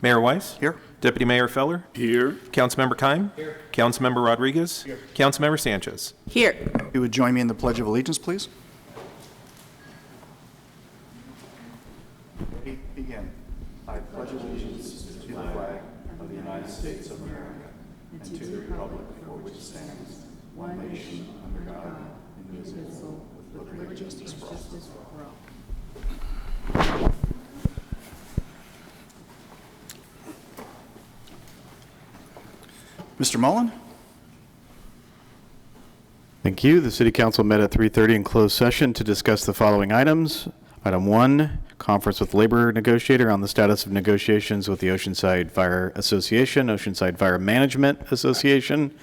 Mayor Weiss? Here. Deputy Mayor Feller? Here. Councilmember Keim? Here. Councilmember Rodriguez? Here. Councilmember Sanchez? Here. You would join me in the Pledge of Allegiance, please. Begin. I pledge allegiance to the flag of the United States of America and to the republic for which it stands, one nation, under God, indivisible, with liberty and justice for all. Mr. Mullen? Thank you. The City Council met at 3:30 in closed session to discuss the following items. Item 1, conference with labor negotiator on the status of negotiations with the Oceanside Fire Association, Oceanside Fire Management Association,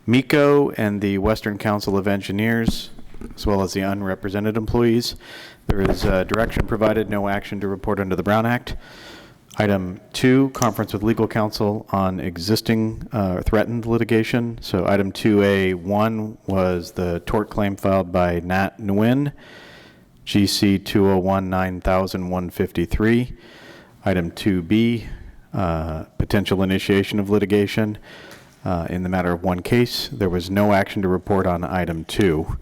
MECO, and the Western Council of Engineers, as well as the unrepresented employees. There is direction provided, no action to report under the Brown Act. Item 2, conference with legal counsel on existing threatened litigation. So item 2A1 was the tort claim filed by Nat Nguyen, GC 201-9153. Item 2B, potential initiation of litigation in the matter of one case. There was no action to report on item 2.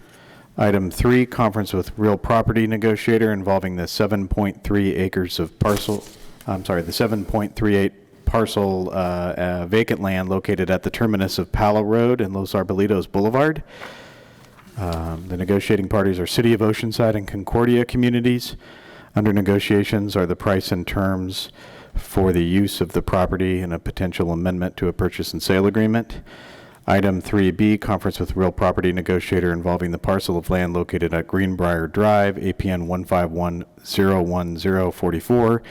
Item 3, conference with real property negotiator involving the 7.3 acres of parcel. I'm sorry, the 7.38 parcel vacant land located at the terminus of Palo Road and Los Arbolitos Boulevard. The negotiating parties are City of Oceanside and Concordia communities. Under negotiations are the price and terms for the use of the property and a potential amendment to a purchase and sale agreement. Item 3B, conference with real property negotiator involving the parcel of land located at Greenbrier Drive, APN 151-01044.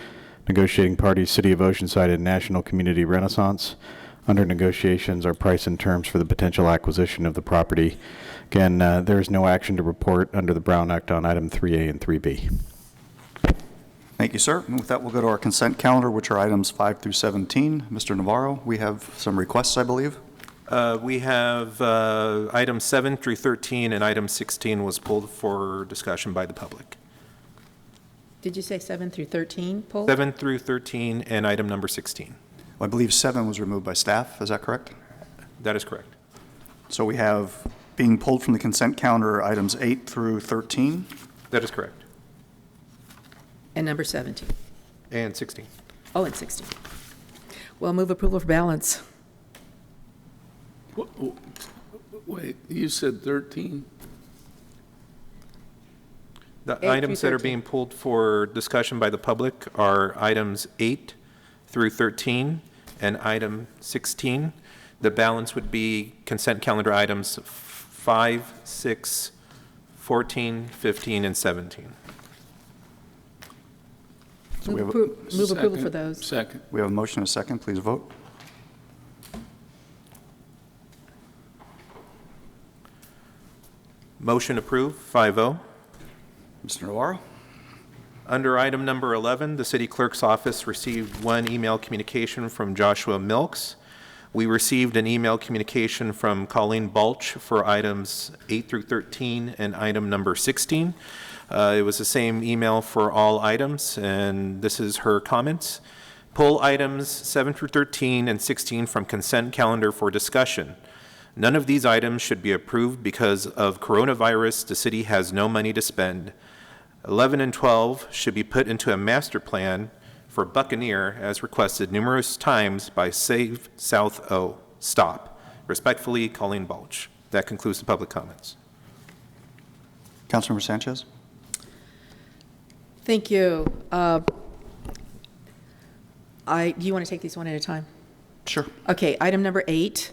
Negotiating parties, City of Oceanside and National Community Renaissance. Under negotiations are price and terms for the potential acquisition of the property. Again, there is no action to report under the Brown Act on item 3A and 3B. Thank you, sir. And with that, we'll go to our consent calendar, which are items 5 through 17. Mr. Navarro, we have some requests, I believe. We have items 7 through 13, and item 16 was pulled for discussion by the public. Did you say 7 through 13, Paul? 7 through 13 and item number 16. I believe 7 was removed by staff. Is that correct? That is correct. So we have being pulled from the consent calendar items 8 through 13. That is correct. And number 17. And 16. Oh, and 16. Well, move approval for balance. Wait, you said 13? The 8 items through that are 13. being pulled for discussion by the public are items 8 through 13 and item 16. The balance would be consent calendar items 5, 6, 14, 15, and 17. So we have, Move approval for those. Second. we have a motion and a second. Please vote. Motion approved, 5-0. Mr. Navarro? Under item number 11, the city clerk's office received one email communication from Joshua Milks. We received an email communication from Colleen Balch for items 8 through 13 and item number 16. It was the same email for all items, and this is her comments. Pull items 7 through 13 and 16 from consent calendar for discussion. None of these items should be approved because of coronavirus. The city has no money to spend. 11 and 12 should be put into a master plan for Buccaneer as requested numerous times by Save South O. Stop. Respectfully, Colleen Balch. That concludes the public comments. Councilmember Sanchez? Thank you. Do you want to take these one at a time? Sure. Okay, item number 8,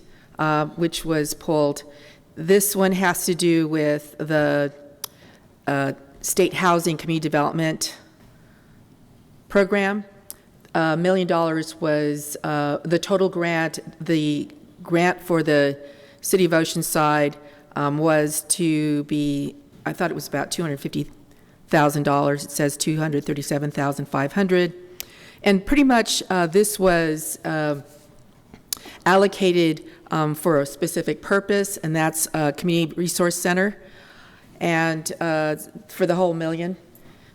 which was pulled. This one has to do with the State Housing Community Development Program. $1 million was the total grant. The grant for the City of Oceanside was to be, I thought it was about $250,000. It says $237,500. And pretty much this was allocated for a specific purpose, and that's a community resource center, and for the whole $1 million.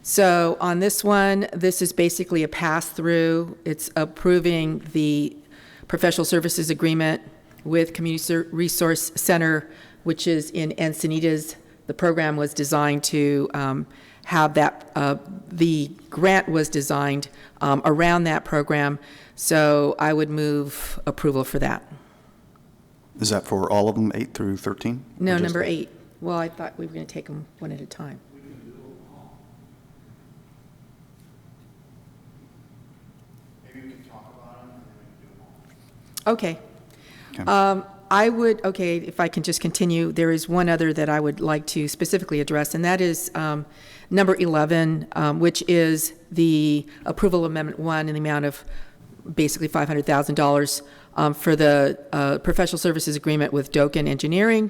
So on this one, this is basically a pass-through. It's approving the professional services agreement with Community Resource Center, which is in Encinitas. The program was designed to have that, the grant was designed around that program. So I would move approval for that. Is that for all of them, 8 through 13? No, Or just number 8? 8. Well, I thought we were going to take them one at a time. Okay. Okay. I would, okay, if I can just continue, there is one other that I would like to specifically address, and that is number 11, which is the approval amendment 1 in the amount of basically $500,000 for the professional services agreement with Doken Engineering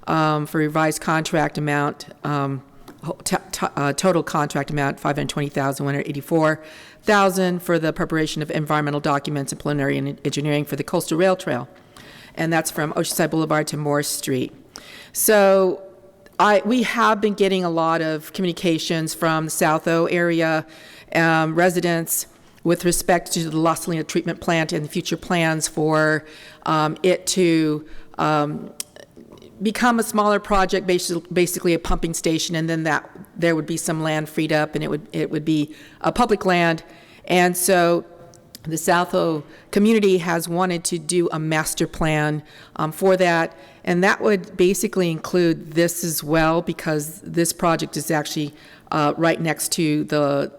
for revised contract amount, total contract amount $520,184,000 for the preparation of environmental documents and preliminary engineering for the coastal rail trail. And that's from Oceanside Boulevard to Morris Street. So we have been getting a lot of communications from the South O area residents with respect to the La Salina treatment plant and the future plans for it to become a smaller project, basically a pumping station, and then that there would be some land freed up, and it would be a public land. And so the South O community has wanted to do a master plan for that, and that would basically include this as well, because this project is actually right next to the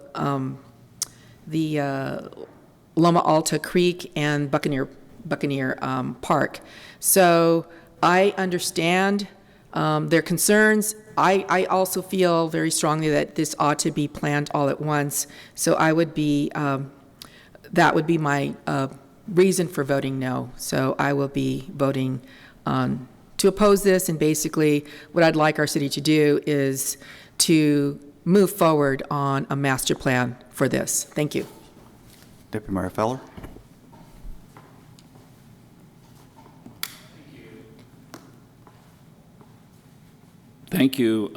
Loma Alta Creek and Buccaneer Park. So I understand their concerns. I also feel very strongly that this ought to be planned all at once. So I would be, that would be my reason for voting no. So I will be voting to oppose this, and basically what I'd like our city to do is to move forward on a master plan for this. Thank you. Deputy Mayor Feller? Thank you.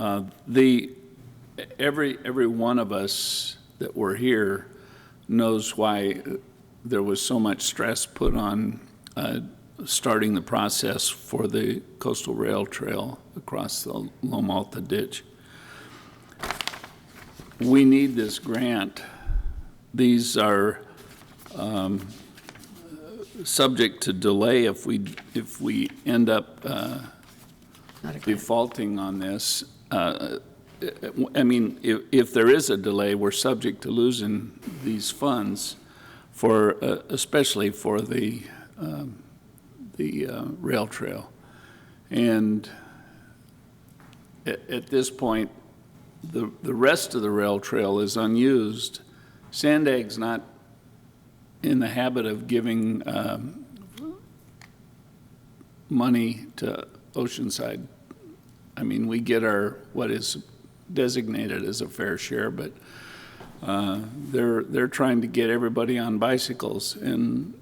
Every one of us that were here knows why there was so much stress put on starting the process for the coastal rail trail across the Loma Alta ditch. We need this grant. These are subject to delay if we end up defaulting on this. I mean, if there is a delay, we're subject to losing these funds for, especially for the rail trail. And at this point, the rest of the rail trail is unused. Sandag's not in the habit of giving money to Oceanside. I mean, we get our, what is designated as a fair share, but they're trying to get everybody on bicycles, and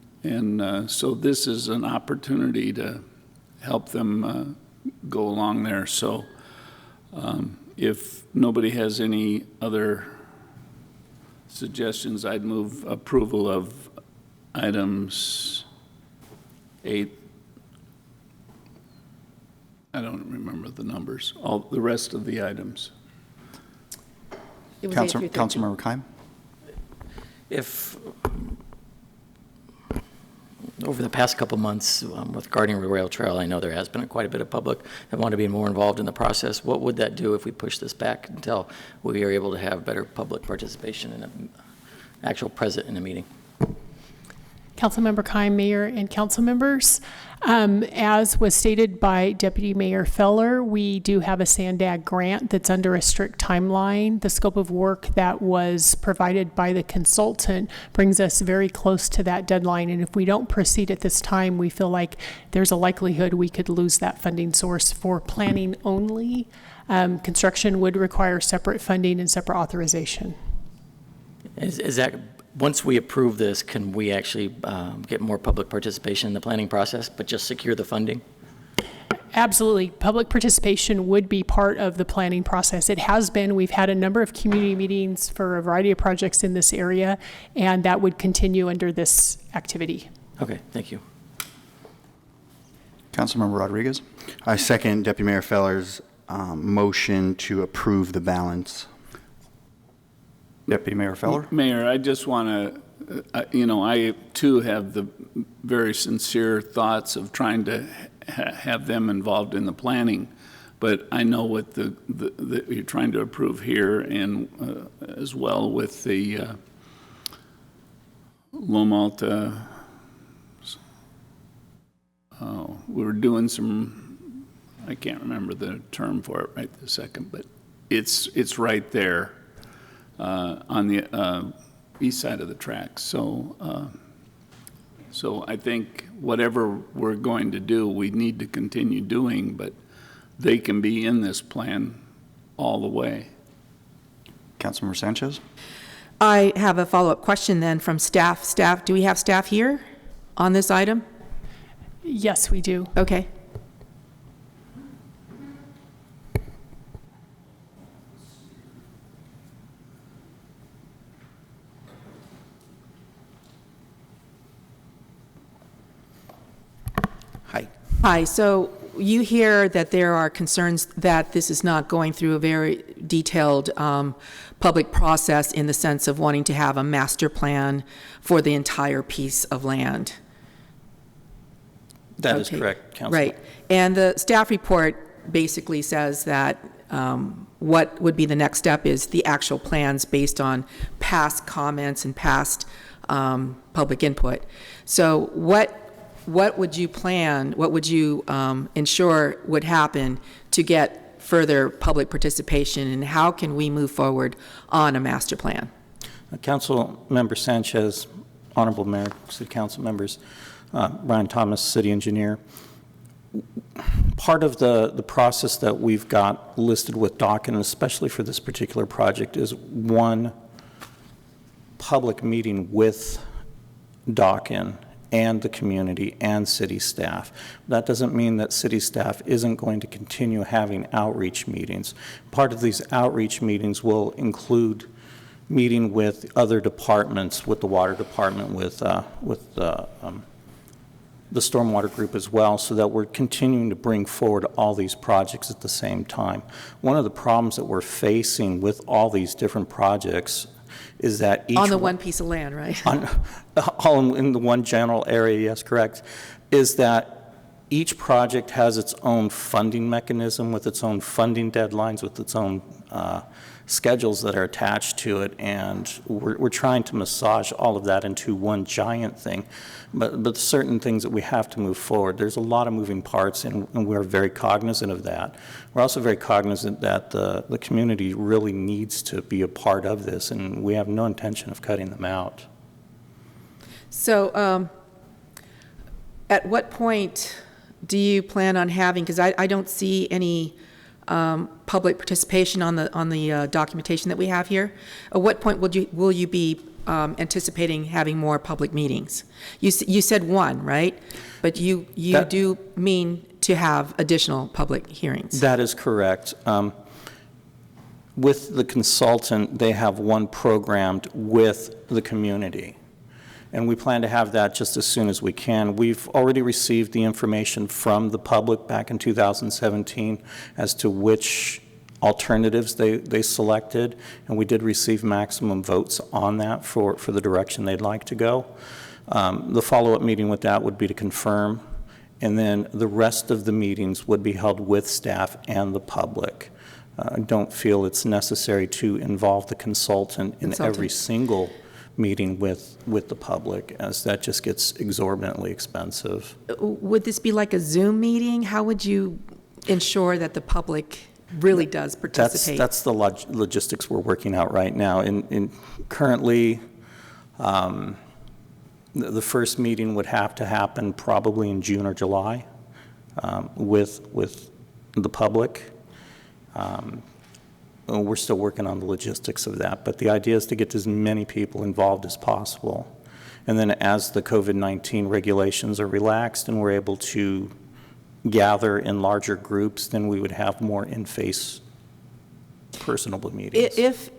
so this is an opportunity to help them go along there. So if nobody has any other suggestions, I'd move approval of items 8. I don't remember the numbers, all the rest of the items. It was 8 through 13. Councilmember Keim? If, over the past couple months with guarding the rail trail, I know there has been quite a bit of public that want to be more involved in the process. What would that do if we push this back until we are able to have better public participation and an actual present in a meeting? Councilmember Keim, Mayor, and council members. As was stated by Deputy Mayor Feller, we do have a SANDAG grant that's under a strict timeline. The scope of work that was provided by the consultant brings us very close to that deadline, and if we don't proceed at this time, we feel like there's a likelihood we could lose that funding source for planning only. Construction would require separate funding and separate authorization. Is that, once we approve this, can we actually get more public participation in the planning process, but just secure the funding? Absolutely. Public participation would be part of the planning process. It has been. We've had a number of community meetings for a variety of projects in this area, and that would continue under this activity. Okay, thank you. Councilmember Rodriguez. I second Deputy Mayor Feller's motion to approve the balance. Deputy Mayor Feller. Mayor, I just want to, I too have the very sincere thoughts of trying to have them involved in the planning, but I know what the you're trying to approve here, and as well with the Loma we were doing some, I can't remember the term for it right this second, but it's right there on the east side of the tracks. So I think whatever we're going to do, we need to continue doing, but they can be in this plan all the way. Councilmember Sanchez. I have a follow-up question then from staff. Staff, do we have staff here on this item? Yes, we do. Okay. Hi. Hi, so you hear that there are concerns that this is not going through a very detailed public process in the sense of wanting to have a master plan for the entire piece of land. That is Okay. correct, Council. Right. And the staff report basically says that what would be the next step is the actual plans based on past comments and past public input. So what would you plan, what would you ensure would happen to get further public participation, and how can we move forward on a master plan? Council Member Sanchez, Honorable Mayor, City Council members, Brian Thomas, City Engineer. Part of the process that we've got listed with DOC, and especially for this particular project, is one public meeting with DOC and the community and city staff. That doesn't mean that city staff isn't going to continue having outreach meetings. Part of these outreach meetings will include meeting with other departments, with the water department, with the stormwater group as well, so that we're continuing to bring forward all these projects at the same time. One of the problems that we're facing with all these different projects is that each On the one piece of land, right? all in the one general area, yes, correct, is that each project has its own funding mechanism with its own funding deadlines, with its own schedules that are attached to it, and we're trying to massage all of that into one giant thing. But certain things that we have to move forward, there's a lot of moving parts, and we're very cognizant of that. We're also very cognizant that the community really needs to be a part of this, and we have no intention of cutting them out. So at what point do you plan on having, because I don't see any public participation on the documentation that we have here. At what point will you be anticipating having more public meetings? You said one, right? But you do mean to have additional public hearings. That is correct. With the consultant, they have one programmed with the community, and we plan to have that just as soon as we can. We've already received the information from the public back in 2017 as to which alternatives they selected, and we did receive maximum votes on that for the direction they'd like to go. The follow-up meeting with that would be to confirm, and then the rest of the meetings would be held with staff and the public. I don't feel it's necessary to involve the consultant in every single meeting with the public, as that just gets exorbitantly expensive. Would this be like a Zoom meeting? How would you ensure that the public really does participate? That's the logistics we're working out right now. Currently, the first meeting would have to happen probably in June or July with the public. We're still working on the logistics of that, but the idea is to get as many people involved as possible. And then as the COVID-19 regulations are relaxed and we're able to gather in larger groups, then we would have more in-face personable meetings. If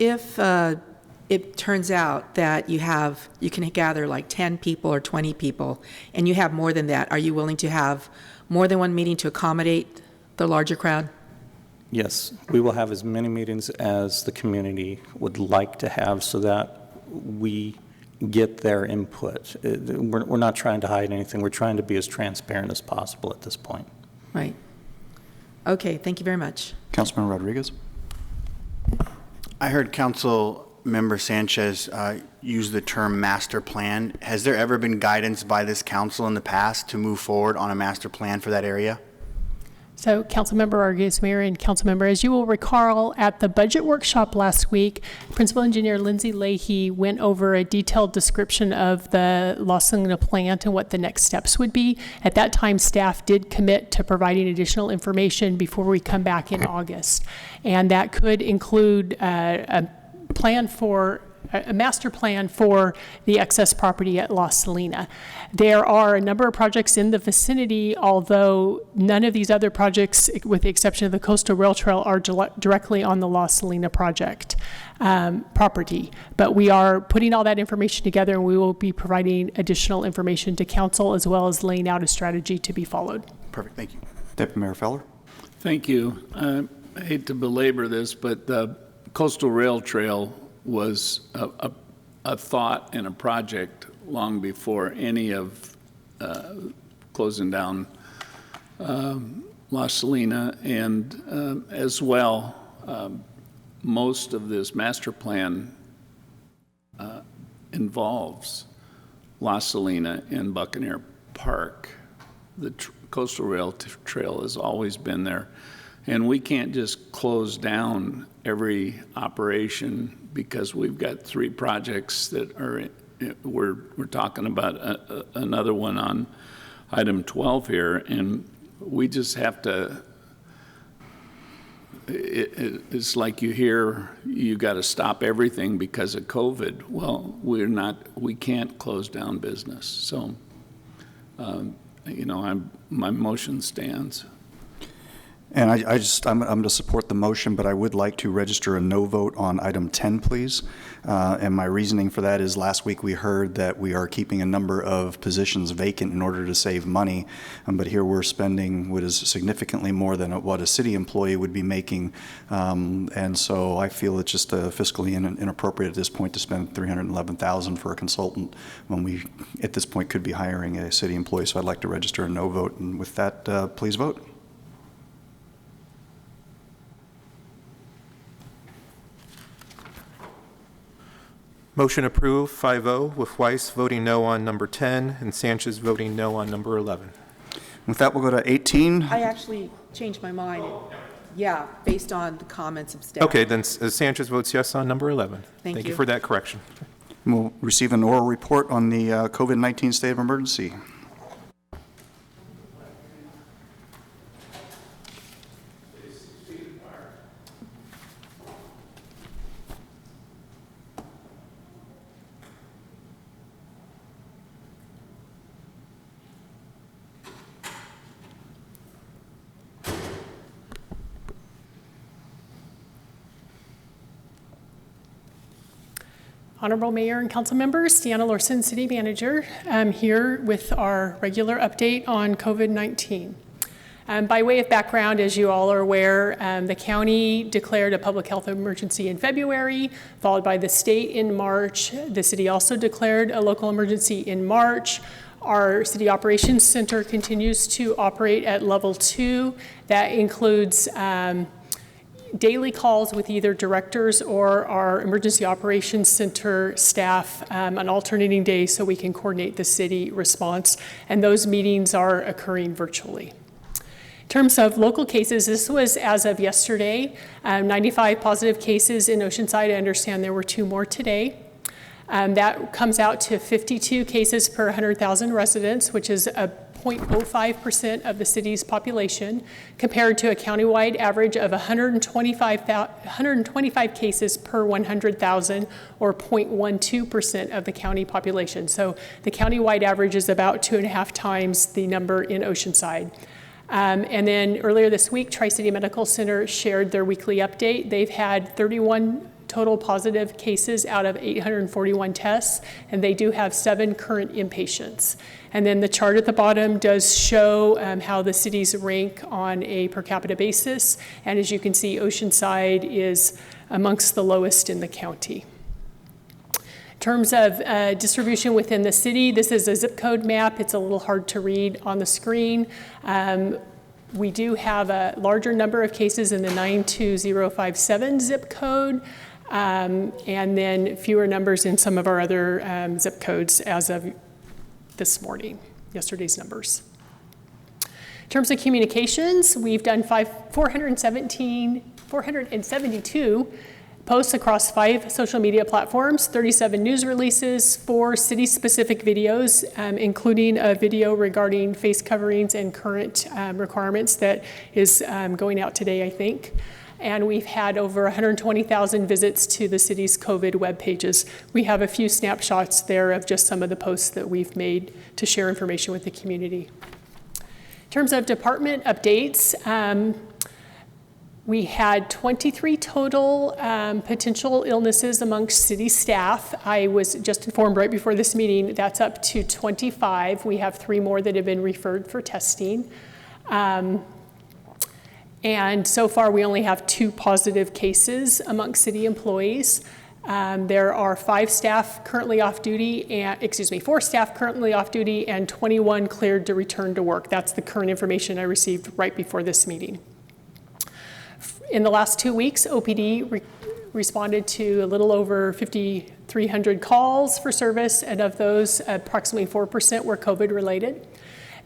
it turns out that you can gather like 10 people or 20 people, and you have more than that, are you willing to have more than one meeting to accommodate the larger crowd? Yes, we will have as many meetings as the community would like to have so that we get their input. We're not trying to hide anything. We're trying to be as transparent as possible at this point. Right. Okay, thank you very much. Councilman Rodriguez? I heard Council Member Sanchez use the term master plan. Has there ever been guidance by this council in the past to move forward on a master plan for that area? So Councilmember Arguez, Mayor, and Councilmember, as you will recall, at the budget workshop last week, Principal Engineer Lindsay Leahy went over a detailed description of the La Salina plant and what the next steps would be. At that time, staff did commit to providing additional information before we come back in August. And that could include a master plan for the excess property at La Salina. There are a number of projects in the vicinity, although none of these other projects, with the exception of the Coastal Rail Trail, are directly on the La Salina project property. But we are putting all that information together, and we will be providing additional information to council as well as laying out a strategy to be followed. Perfect, thank you. Deputy Mayor Feller? Thank you. I hate to belabor this, but the Coastal Rail Trail was a thought and a project long before any of closing down La Salina, and as well, most of this master plan involves La Salina and Buccaneer Park. The Coastal Rail Trail has always been there, and we can't just close down every operation because we've got 3 projects that are, we're talking about another one on item 12 here, and we just have to, it's like you hear you got to stop everything because of COVID. Well, we can't close down business. So, my motion stands. And I'm going to support the motion, but I would like to register a no vote on item 10, please. And my reasoning for that is last week we heard that we are keeping a number of positions vacant in order to save money. But here we're spending what is significantly more than what a city employee would be making. And so I feel it's just fiscally inappropriate at this point to spend $311,000 for a consultant when we, at this point, could be hiring a city employee. So I'd like to register a no vote. And with that, please vote. Motion approved, 5-0, with Weiss voting no on number 10 and Sanchez voting no on number 11. With that, we'll go to 18. I actually changed my mind. Yeah, based on the comments of staff. Okay, then Sanchez votes yes on number 11. Thank Thank you you. for that correction. We'll receive an oral report on the COVID-19 state of emergency. Honorable Mayor and council members, Deanna Lorson, City Manager, I'm here with our regular update on COVID-19. By way of background, as you all are aware, the county declared a public health emergency in February, followed by the state in March. The city also declared a local emergency in March. Our City Operations Center continues to operate at level 2. That includes daily calls with either directors or our Emergency Operations Center staff on alternating days so we can coordinate the city response, and those meetings are occurring virtually. In terms of local cases, this was as of yesterday, 95 positive cases in Oceanside. I understand there were 2 more today. That comes out to 52 cases per 100,000 residents, which is a 0.05% of the city's population, compared to a countywide average of 125 cases per 100,000, or 0.12% of the county population. So the countywide average is about 2.5 times the number in Oceanside. And then earlier this week, Tri-City Medical Center shared their weekly update. They've had 31 total positive cases out of 841 tests, and they do have 7 current inpatients. And then the chart at the bottom does show how the cities rank on a per capita basis. And as you can see, Oceanside is amongst the lowest in the county. In terms of distribution within the city, this is a zip code map. It's a little hard to read on the screen. We do have a larger number of cases in the 92057 zip code, and then fewer numbers in some of our other zip codes as of this morning, yesterday's numbers. In terms of communications, we've done 472 posts across 5 social media platforms, 37 news releases, 4 city-specific videos, including a video regarding face coverings and current requirements that is going out today, I think. And we've had over 120,000 visits to the city's COVID web pages. We have a few snapshots there of just some of the posts that we've made to share information with the community. In terms of department updates, we had 23 total potential illnesses amongst city staff. I was just informed right before this meeting that's up to 25. We have 3 more that have been referred for testing. And so far, we only have 2 positive cases amongst city employees. There are 4 staff currently off duty, and 21 cleared to return to work. That's the current information I received right before this meeting. In the last 2 weeks, OPD responded to a little over 5,300 calls for service, and of those, approximately 4% were COVID related.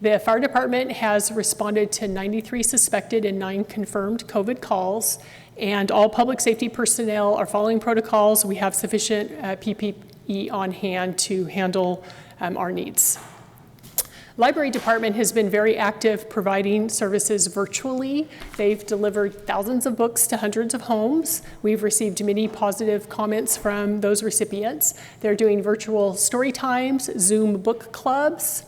The fire department has responded to 93 suspected and 9 confirmed COVID calls, and all public safety personnel are following protocols. We have sufficient PPE on hand to handle our needs. Library department has been very active providing services virtually. They've delivered thousands of books to hundreds of homes. We've received many positive comments from those recipients. They're doing virtual story times, Zoom book clubs.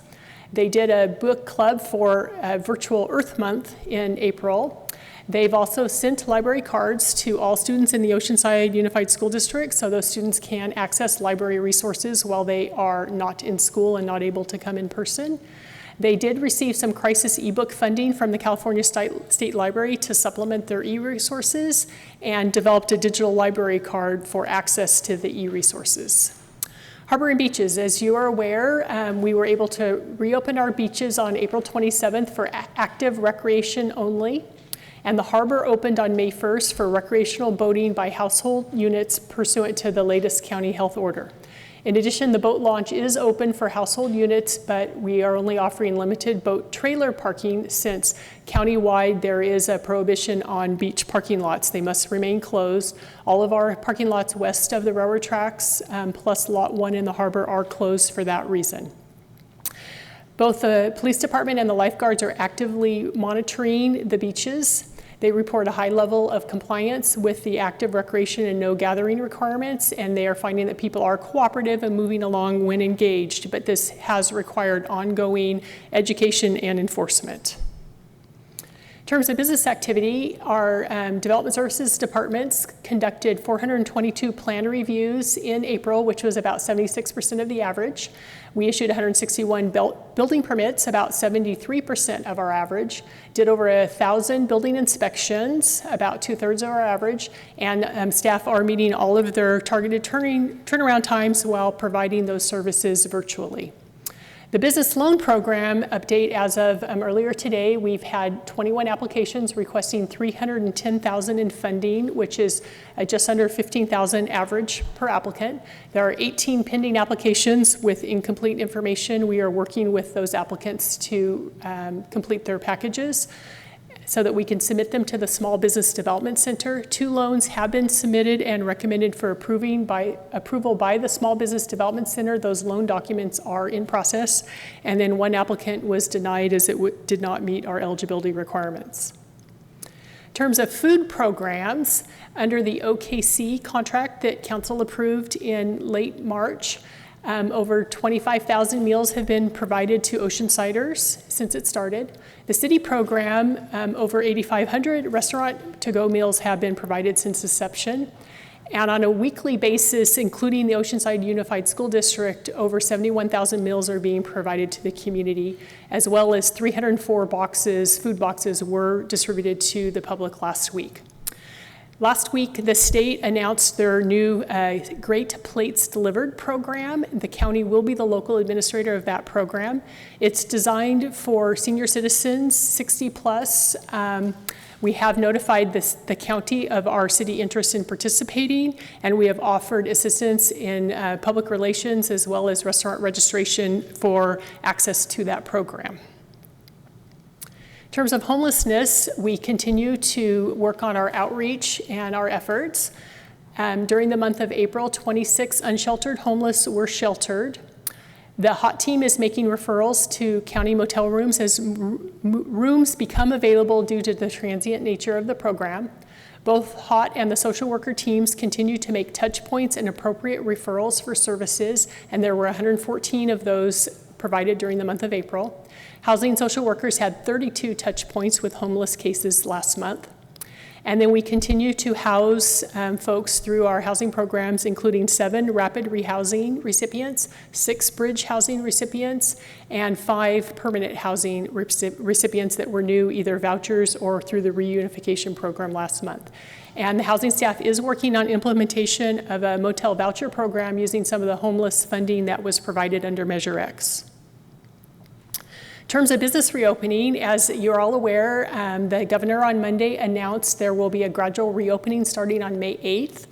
They did a book club for Virtual Earth Month in April. They've also sent library cards to all students in the Oceanside Unified School District so those students can access library resources while they are not in school and not able to come in person. They did receive some crisis ebook funding from the California State Library to supplement their e-resources and developed a digital library card for access to the e-resources. Harbor and beaches, as you are aware, we were able to reopen our beaches on April 27th for active recreation only. And the harbor opened on May 1st for recreational boating by household units pursuant to the latest county health order. In addition, the boat launch is open for household units, but we are only offering limited boat trailer parking since countywide there is a prohibition on beach parking lots. They must remain closed. All of our parking lots west of the railroad tracks, plus Lot 1 in the harbor, are closed for that reason. Both the police department and the lifeguards are actively monitoring the beaches. They report a high level of compliance with the active recreation and no gathering requirements, and they are finding that people are cooperative and moving along when engaged, but this has required ongoing education and enforcement. In terms of business activity, our development services departments conducted 422 plan reviews in April, which was about 76% of the average. We issued 161 building permits, about 73% of our average, did over 1,000 building inspections, about 2/3 of our average, and staff are meeting all of their targeted turnaround times while providing those services virtually. The business loan program update as of earlier today, we've had 21 applications requesting $310,000 in funding, which is just under $15,000 average per applicant. There are 18 pending applications with incomplete information. We are working with those applicants to complete their packages so that we can submit them to the Small Business Development Center. 2 loans have been submitted and recommended for approval by the Small Business Development Center. Those loan documents are in process. And then 1 applicant was denied as it did not meet our eligibility requirements. In terms of food programs, under the OKC contract that Council approved in late March, Over 25,000 meals have been provided to Oceansiders since it started. The city program, over 8,500 restaurant to-go meals have been provided since inception. And on a weekly basis, including the Oceanside Unified School District, over 71,000 meals are being provided to the community, as well as 304 food boxes were distributed to the public last week. Last week, the state announced their new Great Plates Delivered program. The county will be the local administrator of that program. It's designed for senior citizens, 60 plus. We have notified the county of our city interest in participating, and we have offered assistance in public relations as well as restaurant registration for access to that program. In terms of homelessness, we continue to work on our outreach and our efforts. During the month of April, 26 unsheltered homeless were sheltered. The HOT team is making referrals to county motel rooms as rooms become available due to the transient nature of the program. Both HOT and the social worker teams continue to make touch points and appropriate referrals for services, and there were 114 of those provided during the month of April. Housing social workers had 32 touch points with homeless cases last month. And then we continue to house folks through our housing programs, including 7 rapid rehousing recipients, 6 bridge housing recipients, and 5 permanent housing recipients that were new, either vouchers or through the reunification program last month. And the housing staff is working on implementation of a motel voucher program using some of the homeless funding that was provided under Measure X. In terms of business reopening, as you're all aware, the governor on Monday announced there will be a gradual reopening starting on May 8th.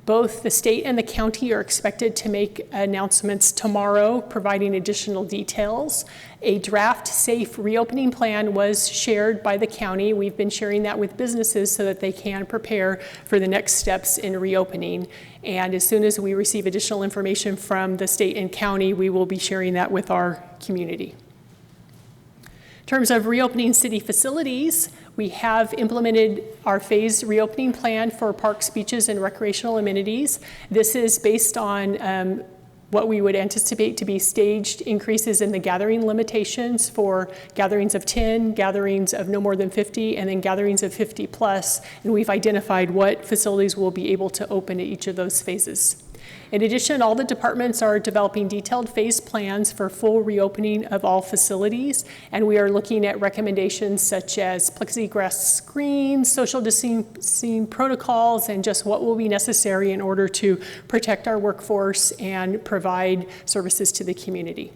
Both the state and the county are expected to make announcements tomorrow, providing additional details. A draft safe reopening plan was shared by the county. We've been sharing that with businesses so that they can prepare for the next steps in reopening. And as soon as we receive additional information from the state and county, we will be sharing that with our community. In terms of reopening city facilities, we have implemented our phased reopening plan for parks, beaches, and recreational amenities. This is based on what we would anticipate to be staged increases in the gathering limitations for gatherings of 10, gatherings of no more than 50, and then gatherings of 50 plus. And we've identified what facilities will be able to open at each of those phases. In addition, all the departments are developing detailed phase plans for full reopening of all facilities, and we are looking at recommendations such as plexiglass screens, social distancing protocols, and just what will be necessary in order to protect our workforce and provide services to the community.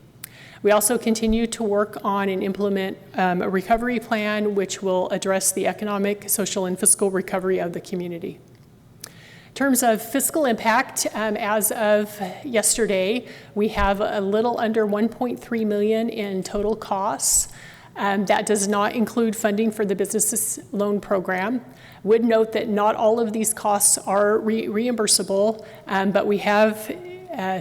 We also continue to work on and implement a recovery plan which will address the economic, social, and fiscal recovery of the community. In terms of fiscal impact, as of yesterday, we have a little under $1.3 million in total costs. That does not include funding for the business loan program. Would note that not all of these costs are reimbursable, but we have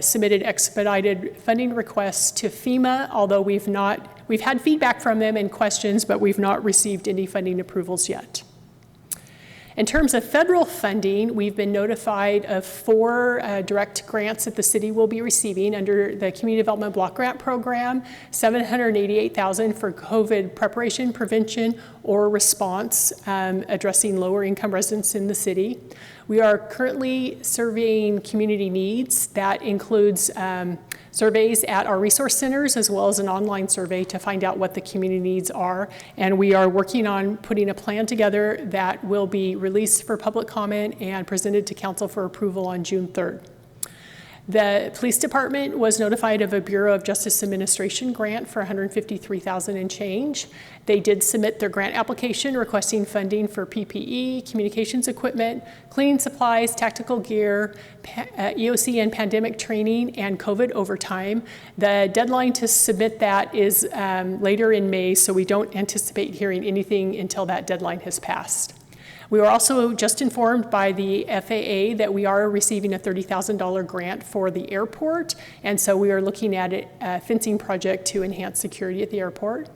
submitted expedited funding requests to FEMA, although we've had feedback from them and questions, but we've not received any funding approvals yet. In terms of federal funding, we've been notified of 4 direct grants that the city will be receiving under the Community Development Block Grant Program, $788,000 for COVID preparation, prevention, or response, addressing lower income residents in the city. We are currently surveying community needs. That includes surveys at our resource centers as well as an online survey to find out what the community needs are. And we are working on putting a plan together that will be released for public comment and presented to council for approval on June 3rd. The police department was notified of a Bureau of Justice Administration grant for $153,000 and change. They did submit their grant application requesting funding for PPE, communications equipment, cleaning supplies, tactical gear, EOC and pandemic training, and COVID overtime. The deadline to submit that is later in May, so we don't anticipate hearing anything until that deadline has passed. We were also just informed by the FAA that we are receiving a $30,000 grant for the airport, and so we are looking at a fencing project to enhance security at the airport.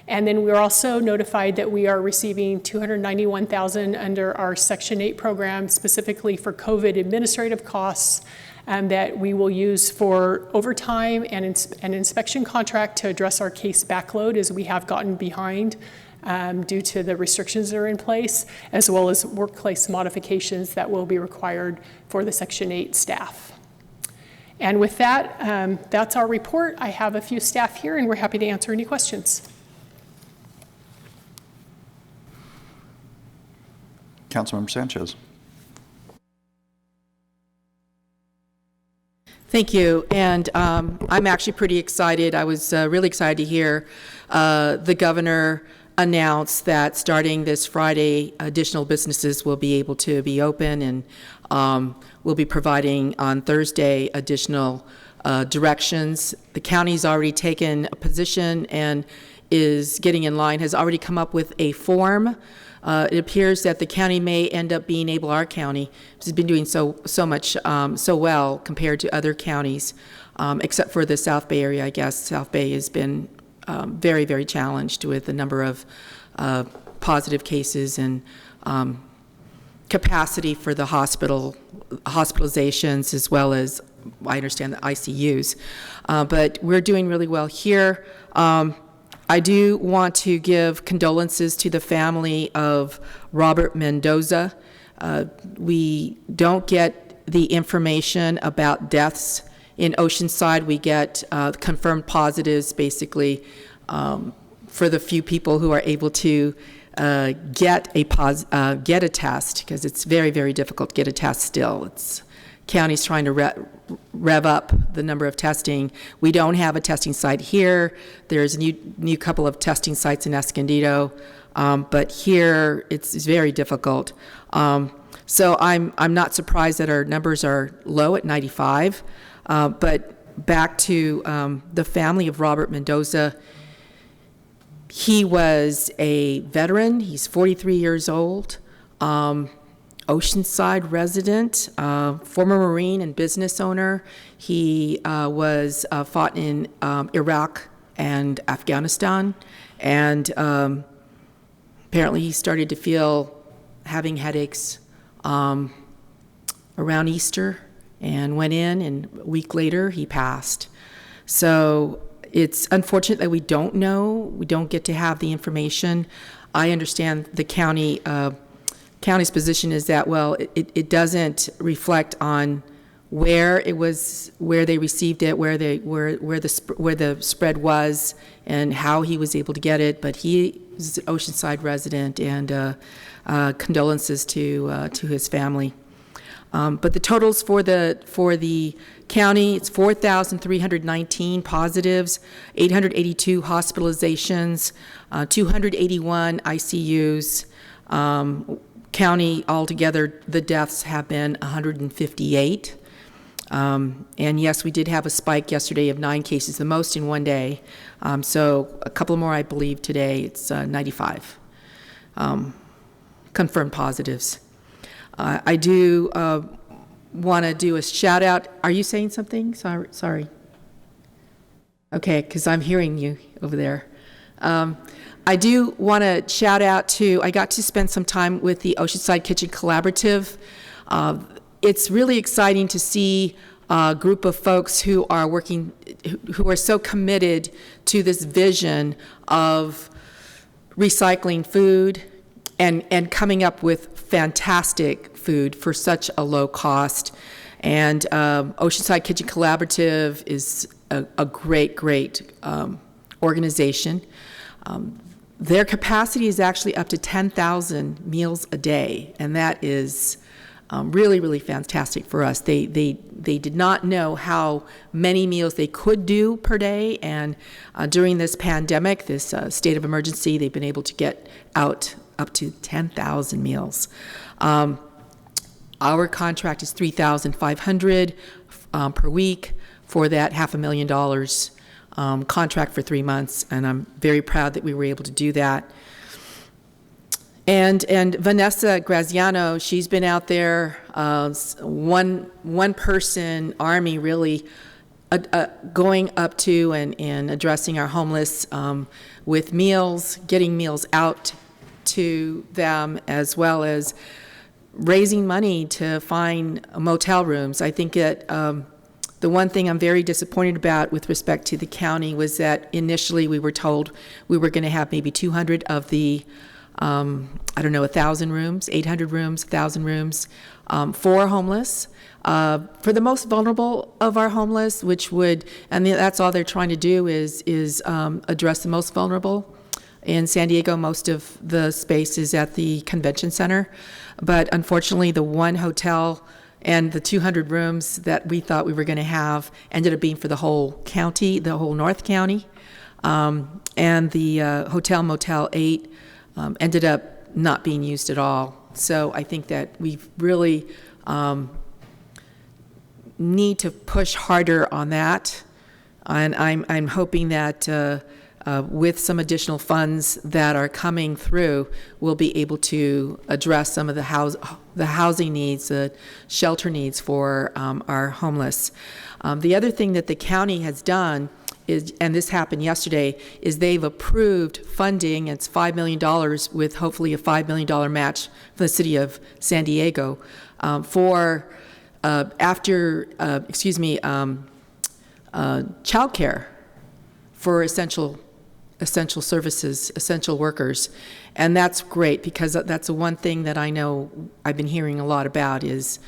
And then we were also notified that we are receiving $291,000 under our Section 8 program, specifically for COVID administrative costs. that we will use for overtime and an inspection contract to address our case backload as we have gotten behind due to the restrictions that are in place, as well as workplace modifications that will be required for the Section 8 staff. And with that, that's our report. I have a few staff here, and we're happy to answer any questions. Councilmember Sanchez. Thank you. And I'm actually pretty excited. I was really excited to hear the governor announce that starting this Friday, additional businesses will be able to be open, and we'll be providing on Thursday additional directions. The county's already taken a position and is getting in line, has already come up with a form. It appears that the county may end up being able, our county, has been doing so well compared to other counties, except for the South Bay area, I guess. South Bay has been very, very challenged with the number of positive cases and capacity for the hospitalizations, as well as, I understand, the ICUs. But we're doing really well here. I do want to give condolences to the family of Robert Mendoza. We don't get the information about deaths in Oceanside. We get confirmed positives, basically, for the few people who are able to get a test, because it's very, very difficult to get a test still. County's trying to rev up the number of testing. We don't have a testing site here. There's a new couple of testing sites in Escondido, but here it's very difficult. So I'm not surprised that our numbers are low at 95. But back to the family of Robert Mendoza. He was a veteran. He's 43 years old. Oceanside resident, former Marine and business owner. He was fought in Iraq and Afghanistan, and apparently he started to feel having headaches around Easter and went in, and a week later he passed. So it's unfortunate that we don't know. We don't get to have the information. I understand the county's position is that, well, it doesn't reflect on where it was, where they received it, where the spread was, and how he was able to get it. But he is an Oceanside resident, and condolences to his family. But the totals for the county, it's 4,319 positives, 882 hospitalizations, 281 ICUs. County altogether, the deaths have been 158. And yes, we did have a spike yesterday of 9 cases, the most in one day. So a couple more, I believe, today. It's 95 confirmed positives. I do want to do a shout out. Are you saying something? Sorry. Okay, because I'm hearing you over there. I do want to shout out to, I got to spend some time with the Oceanside Kitchen Collaborative. It's really exciting to see a group of folks who are working, who are so committed to this vision of recycling food and coming up with fantastic food for such a low cost. And Oceanside Kitchen Collaborative is a great organization. Their capacity is actually up to 10,000 meals a day, and that is really, really fantastic for us. They did not know how many meals they could do per day, and during this pandemic, this state of emergency, they've been able to get out up to 10,000 meals. Our contract is $3,500 per week for that $500,000 contract for 3 months, and I'm very proud that we were able to do that. And Vanessa Graziano, she's been out there, one person army really, going up to and addressing our homeless with meals, getting meals out to them, as well as raising money to find motel rooms. I think that the one thing I'm very disappointed about with respect to the county was that initially we were told we were going to have maybe 200 of the, 1,000 rooms, 800 rooms, 1,000 rooms for homeless. For the most vulnerable of our homeless, which would, and that's all they're trying to do is address the most vulnerable. In San Diego, most of the space is at the convention center, but unfortunately, the one hotel and the 200 rooms that we thought we were going to have ended up being for the whole county, the whole North County, and the Hotel Motel 8 ended up not being used at all. So I think that we really need to push harder on that, and I'm hoping that with some additional funds that are coming through, we'll be able to address some of the housing needs, the shelter needs for our homeless. The other thing that the county has done is, and this happened yesterday, is they've approved funding. It's $5 million with hopefully a $5 million match from the city of San Diego for childcare for essential services, essential workers. And that's great, because that's the one thing that I know I've been hearing a lot about is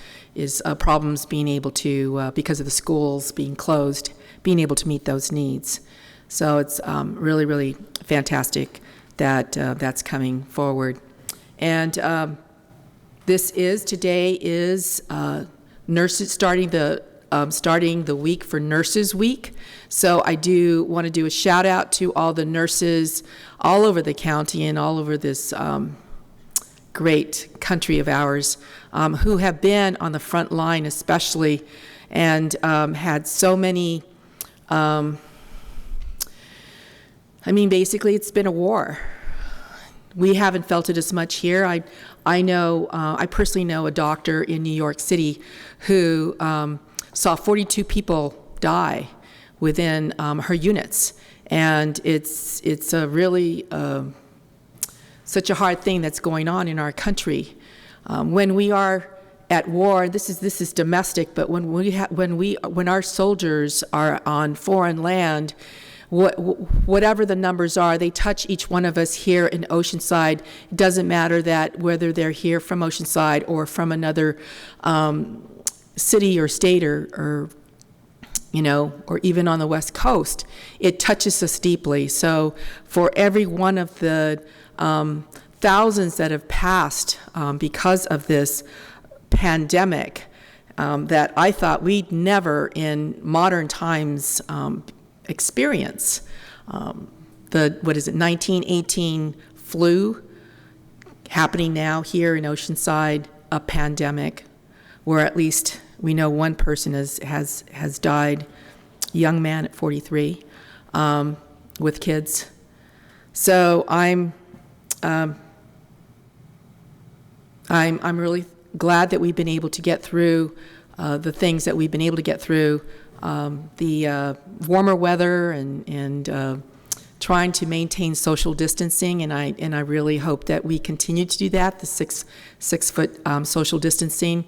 problems being able to, because of the schools being closed, being able to meet those needs. So it's really, really fantastic that that's coming forward. And today is nurses starting the week for Nurses Week. So I do want to do a shout out to all the nurses all over the county and all over this great country of ours who have been on the front line especially, and had so many, basically it's been a war. We haven't felt it as much here. I know, I personally know a doctor in New York City who saw 42 people die within her units, and it's a really such a hard thing that's going on in our country. When we are at war, this is domestic, but when our soldiers are on foreign land, whatever the numbers are, they touch each one of us here in Oceanside. It doesn't matter that whether they're here from Oceanside or from another city or state or even on the West Coast, it touches us deeply. So for every one of the thousands that have passed because of this pandemic that I thought we'd never in modern times experience, the 1918 flu happening now here in Oceanside, a pandemic where at least we know one person has died, young man at 43, with kids. So I'm really glad that we've been able to get through the things that we've been able to get through, the warmer weather and trying to maintain social distancing, and I really hope that we continue to do that, the six foot social distancing,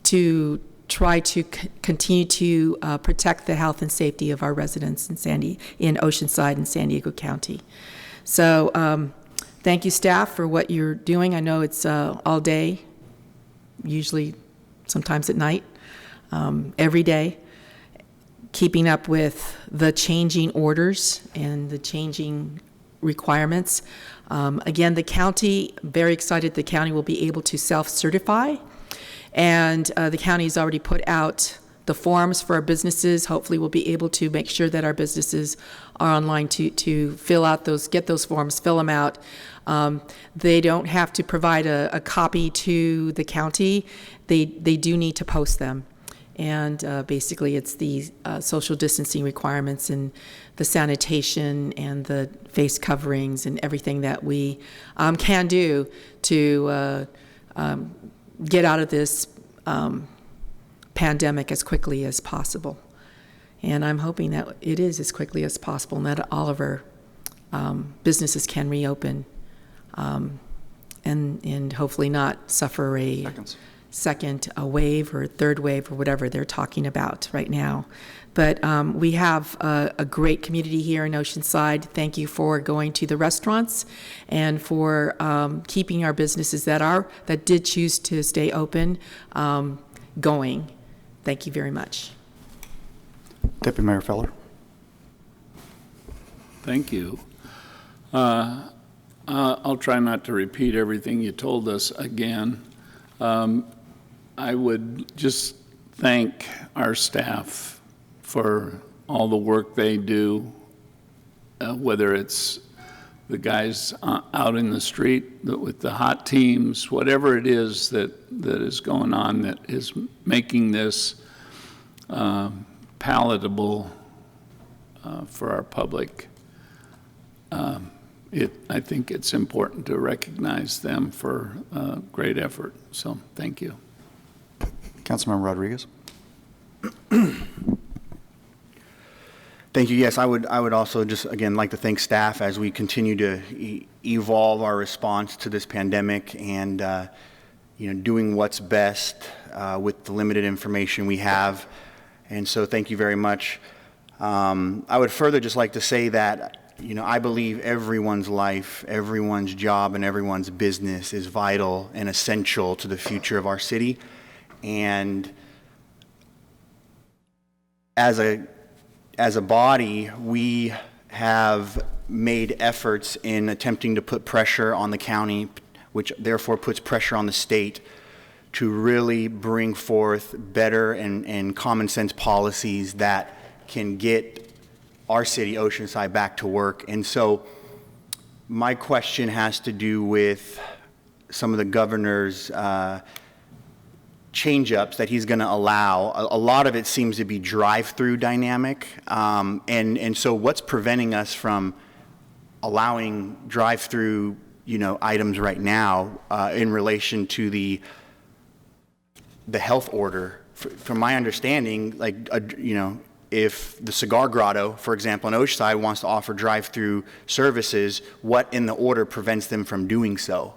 to try to continue to protect the health and safety of our residents in Oceanside and San Diego County. So thank you, staff, for what you're doing. I know it's all day, usually sometimes at night, every day, keeping up with the changing orders and the changing requirements. Again, the county, very excited the county will be able to self-certify, and the county has already put out the forms for our businesses. Hopefully we'll be able to make sure that our businesses are online to fill out get those forms, fill them out. They don't have to provide a copy to the county. They do need to post them. And basically it's the social distancing requirements and the sanitation and the face coverings and everything that we can do to get out of this pandemic as quickly as possible. And I'm hoping that it is as quickly as possible and that all of our businesses can reopen. and hopefully not suffer a second wave or third wave or whatever they're talking about right now. But we have a great community here in Oceanside. Thank you for going to the restaurants and for keeping our businesses that did choose to stay open going. Thank you very much. Deputy Mayor Feller. Thank you. I'll try not to repeat everything you told us again. I would just thank our staff for all the work they do, whether it's the guys out in the street with the hot teams, whatever it is that is going on that is making this palatable for our public. I think it's important to recognize them for great effort. So thank you. Councilmember Rodriguez. Thank you. Yes, I would also just, again, like to thank staff as we continue to evolve our response to this pandemic and, doing what's best with the limited information we have. And so thank you very much. I would further just like to say that, I believe everyone's life, everyone's job, and everyone's business is vital and essential to the future of our city. And as a body, we have made efforts in attempting to put pressure on the county, which therefore puts pressure on the state to really bring forth better and common sense policies that can get our city, Oceanside, back to work. And so my question has to do with some of the governor's change-ups that he's going to allow. A lot of it seems to be drive-through dynamic. And so what's preventing us from allowing drive-through, items right now in relation to the health order? From my understanding, if the Cigar Grotto, for example, in Oceanside wants to offer drive-through services, what in the order prevents them from doing so?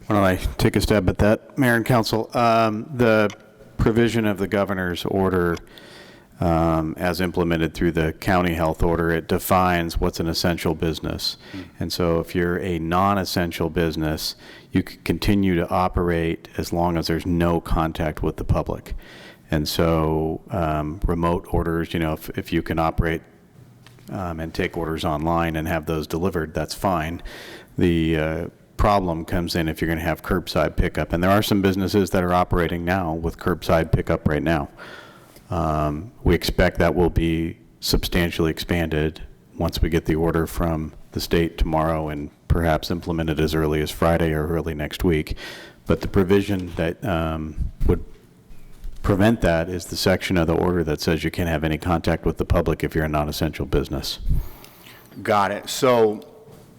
Why don't I take a stab at that, Mayor and Council? The provision of the governor's order, as implemented through the county health order, it defines what's an essential business. And so if you're a non-essential business, you can continue to operate as long as there's no contact with the public. And so remote orders, if you can operate and take orders online and have those delivered, that's fine. The problem comes in if you're going to have curbside pickup. And there are some businesses that are operating now with curbside pickup right now. We expect that will be substantially expanded once we get the order from the state tomorrow and perhaps implemented as early as Friday or early next week. But the provision that would prevent that is the section of the order that says you can't have any contact with the public if you're a non-essential business. Got it. So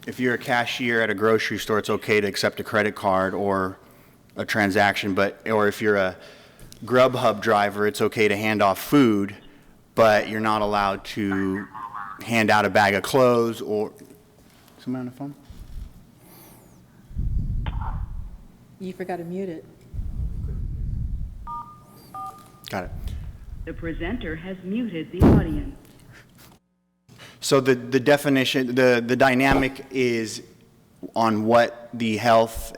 if you're a cashier at a grocery store, it's okay to accept a credit card or a transaction, or if you're a Grubhub driver, it's okay to hand off food, but you're not allowed to hand out a bag of clothes or... Somebody on the phone? You forgot to mute it. Got it. The presenter has muted the audience. So the definition, the dynamic is on what the health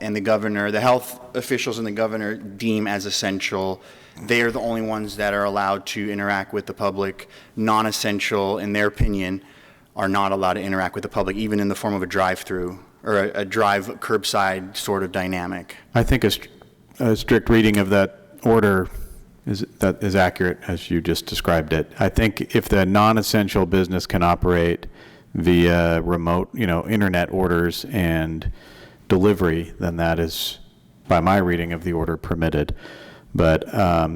officials and the governor deem as essential. They are the only ones that are allowed to interact with the public. Non-essential, in their opinion, are not allowed to interact with the public, even in the form of a drive-through or a curbside sort of dynamic. I think a strict reading of that order is accurate as you just described it. I think if the non-essential business can operate via remote, internet orders and delivery, then that is, by my reading of the order, permitted. But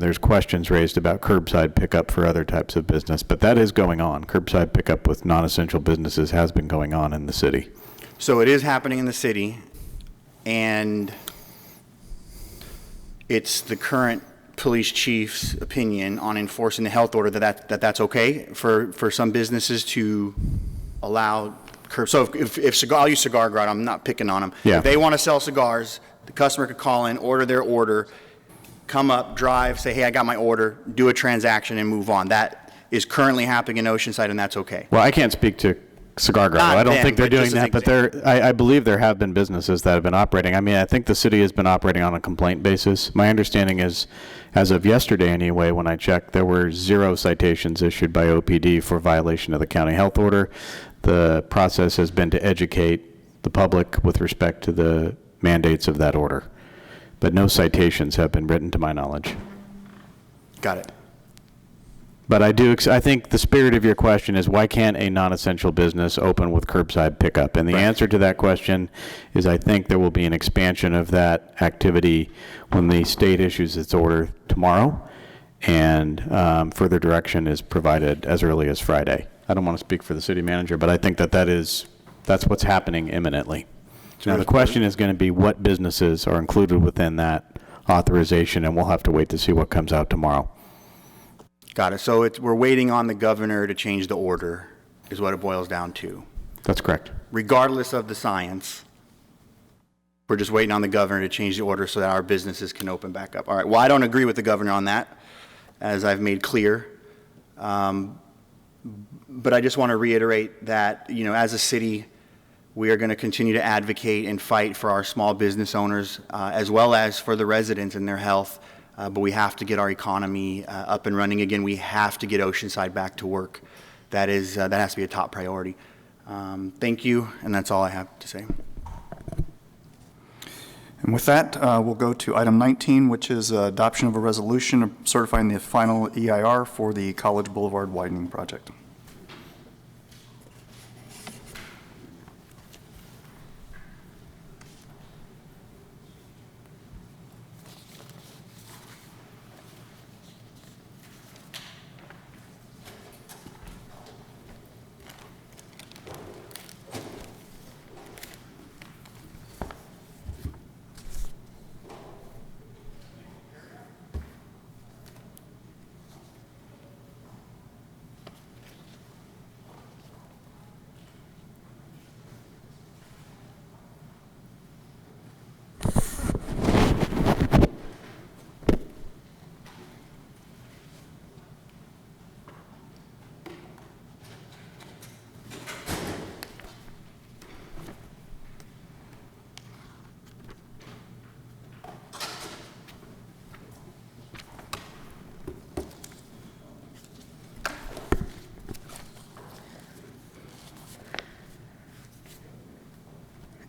there's questions raised about curbside pickup for other types of business, but that is going on. Curbside pickup with non-essential businesses has been going on in the city. So it is happening in the city, and it's the current police chief's opinion on enforcing the health order that's okay for some businesses to allow curb. So if cigar, I'll use Cigar Grotto, I'm not picking on them. Yeah. If they want to sell cigars, the customer could call in, order their order, come up, drive, say, hey, I got my order, do a transaction and move on. That is currently happening in Oceanside, and that's okay. Well, I can't speak to Cigar Grotto. Not I don't them, think they're but doing just as that, an but I believe there have been businesses that have been operating. I mean, I think the city has been operating on a complaint basis. My understanding is, as of yesterday anyway, when I checked, there were 0 citations issued by OPD for violation of the county health order. The process has been to educate the public with respect to the mandates of that order. But no citations have been written to my knowledge. Got it. But I think the spirit of your question is, why can't a non-essential business open with curbside pickup? And the answer to that question is, I think there will be an expansion of that activity when the state issues its order tomorrow, and further direction is provided as early as Friday. I don't want to speak for the city manager, but I think that's what's happening imminently. Now, the question is going to be what businesses are included within that authorization, and we'll have to wait to see what comes out tomorrow. Got it. So we're waiting on the governor to change the order, is what it boils down to. That's correct. Regardless of the science, we're just waiting on the governor to change the order so that our businesses can open back up. All right. Well, I don't agree with the governor on that, as I've made clear. But I just want to reiterate that, as a city, we are going to continue to advocate and fight for our small business owners, as well as for the residents and their health. But we have to get our economy up and running again. We have to get Oceanside back to work. That has to be a top priority. Thank you, and that's all I have to say. And with that, we'll go to item 19, which is adoption of a resolution certifying the final EIR for the College Boulevard widening project.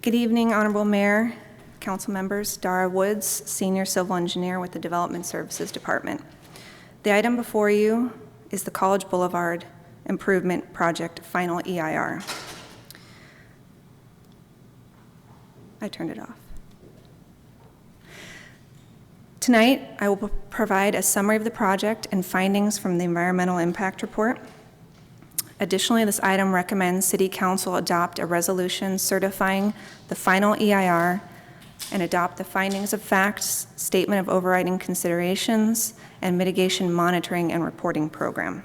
Good evening, Honorable Mayor, Council members. Dara Woods, Senior Civil Engineer with the Development Services Department. The item before you is the College Boulevard Improvement Project Final EIR. I turned it off. Tonight, I will provide a summary of the project and findings from the Environmental Impact Report. Additionally, this item recommends City Council adopt a resolution certifying the final EIR and adopt the findings of facts, statement of overriding considerations, and mitigation monitoring and reporting program.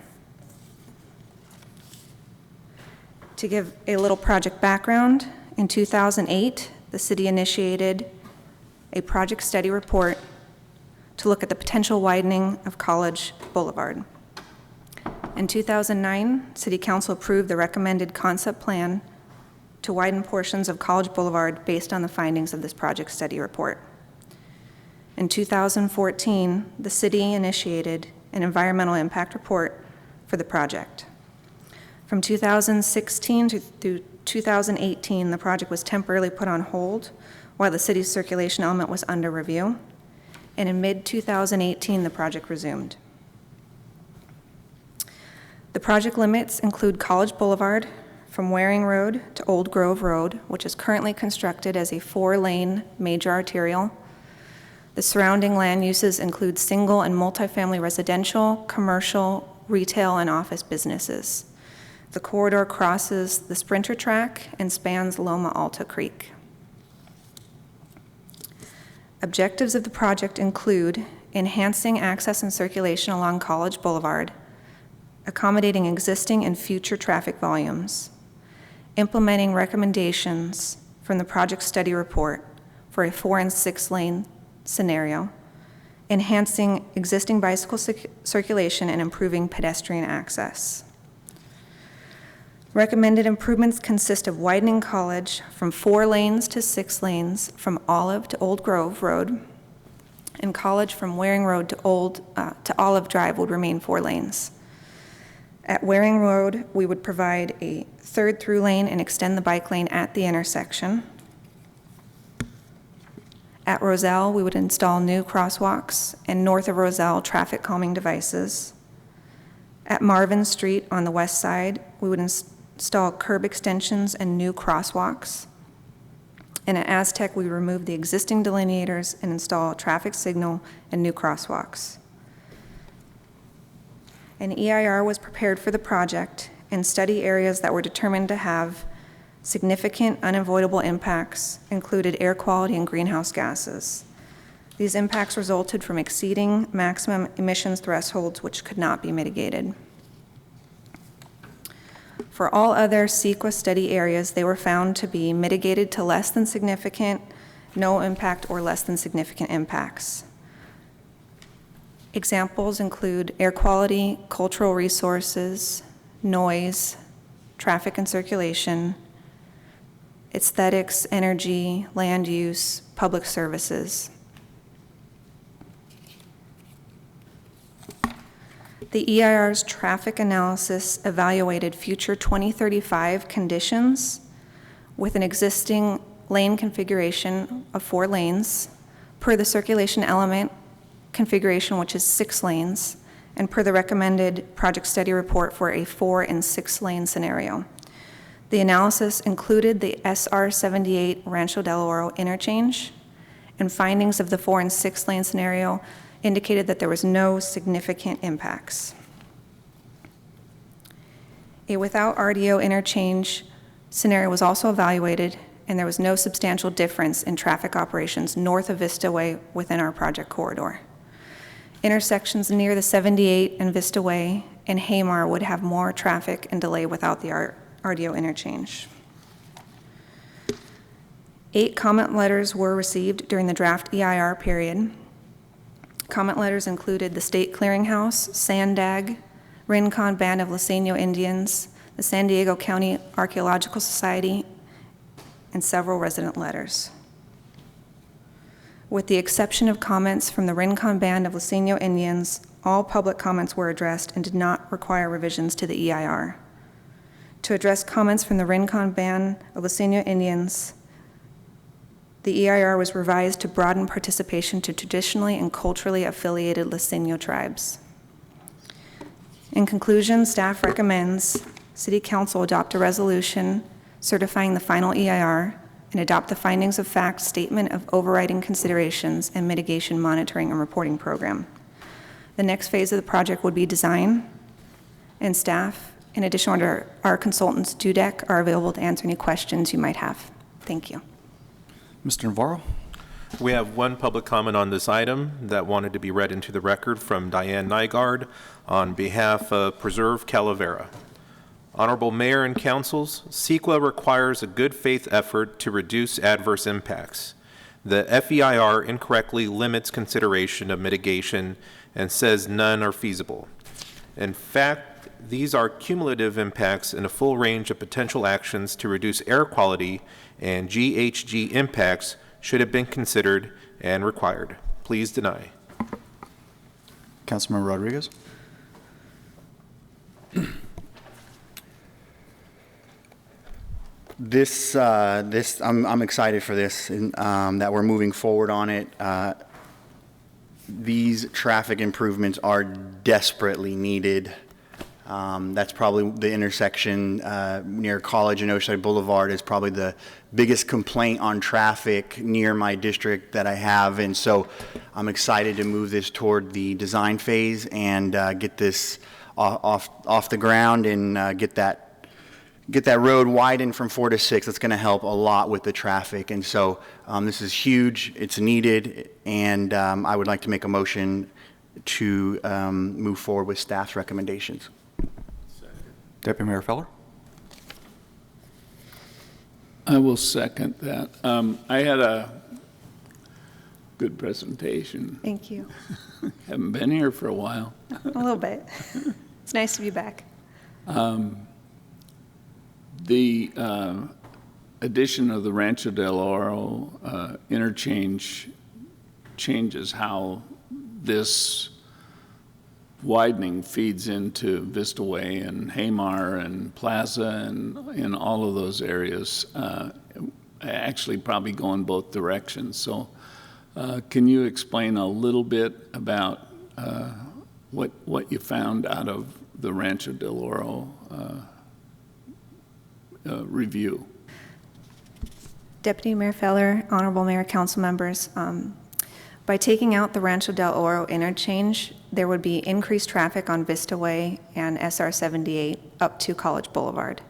To give a little project background, in 2008, the city initiated a project study report to look at the potential widening of College Boulevard. In 2009, City Council approved the recommended concept plan to widen portions of College Boulevard based on the findings of this project study report. In 2014, the city initiated an environmental impact report for the project. From 2016 through 2018, the project was temporarily put on hold while the city's circulation element was under review. And in mid-2018, the project resumed. The project limits include College Boulevard from Waring Road to Old Grove Road, which is currently constructed as a 4-lane major arterial. The surrounding land uses include single and multifamily residential, commercial, retail, and office businesses. The corridor crosses the Sprinter Track and spans Loma Alta Creek. Objectives of the project include enhancing access and circulation along College Boulevard, accommodating existing and future traffic volumes, implementing recommendations from the project study report for a 4 and 6 lane scenario, enhancing existing bicycle circulation and improving pedestrian access. Recommended improvements consist of widening College from 4 lanes to 6 lanes from Olive to Old Grove Road, and College from Waring Road to Olive Drive would remain 4 lanes. At Waring Road, we would provide a 3rd through lane and extend the bike lane at the intersection. At Roselle, we would install new crosswalks, and north of Roselle, traffic calming devices. At Marvin Street on the west side, we would install curb extensions and new crosswalks. And at Aztec, we remove the existing delineators and install a traffic signal and new crosswalks. An EIR was prepared for the project and study areas that were determined to have significant unavoidable impacts included air quality and greenhouse gases. These impacts resulted from exceeding maximum emissions thresholds which could not be mitigated. For all other CEQA study areas, they were found to be mitigated to less than significant, no impact, or less than significant impacts. Examples include air quality, cultural resources, noise, traffic and circulation, aesthetics, energy, land use, public services. The EIR's traffic analysis evaluated future 2035 conditions with an existing lane configuration of 4 lanes per the circulation element configuration, which is 6 lanes, and per the recommended project study report for a 4 and 6 lane scenario. The analysis included the SR 78 Rancho Del Oro interchange, and findings of the 4 and 6 lane scenario indicated that there was no significant impacts. A without RDO interchange scenario was also evaluated, and there was no substantial difference in traffic operations north of Vista Way within our project corridor. Intersections near the 78 and Vista Way and Haymar would have more traffic and delay without the RDO interchange. 8 comment letters were received during the draft EIR period. Comment letters included the State Clearinghouse, Sandag, Rincon Band of Liceño Indians, the San Diego County Archaeological Society, and several resident letters. With the exception of comments from the Rincon Band of Liceño Indians, all public comments were addressed and did not require revisions to the EIR. To address comments from the Rincon Band of Liceño Indians, the EIR was revised to broaden participation to traditionally and culturally affiliated Liceño tribes. In conclusion, staff recommends City Council adopt a resolution certifying the final EIR and adopt the findings of fact statement of overriding considerations and mitigation monitoring and reporting program. The next phase of the project would be design, and staff, in addition to our consultants, DUDEC, are available to answer any questions you might have. Thank you. Mr. Navarro? We have one public comment on this item that wanted to be read into the record from Diane Nygaard on behalf of Preserve Calavera. Honorable Mayor and Councils, CEQA requires a good faith effort to reduce adverse impacts. The FEIR incorrectly limits consideration of mitigation and says none are feasible. In fact, these are cumulative impacts in a full range of potential actions to reduce air quality, and GHG impacts should have been considered and required. Please deny. Councilmember Rodriguez? I'm excited for this, and, that we're moving forward on it. These traffic improvements are desperately needed. That's probably the intersection near College and Oceanside Boulevard is probably the biggest complaint on traffic near my district that I have. And so I'm excited to move this toward the design phase and get this off the ground and get that road widened from 4 to 6. That's going to help a lot with the traffic. And so this is huge. It's needed. And I would like to make a motion to move forward with staff's recommendations. Deputy Mayor Feller? I will second that. I had a good presentation. Thank you. Haven't been here for a while. A little bit. It's nice to be back. The addition of the Rancho del Oro interchange changes how this widening feeds into Vista Way and Haymar and Plaza and in all of those areas, actually probably go in both directions. So can you explain a little bit about what you found out of the Rancho del Oro review? Deputy Mayor Feller, Honorable Mayor, Council members, by taking out the Rancho del Oro interchange, there would be increased traffic on Vista Way and SR 78 up to College Boulevard.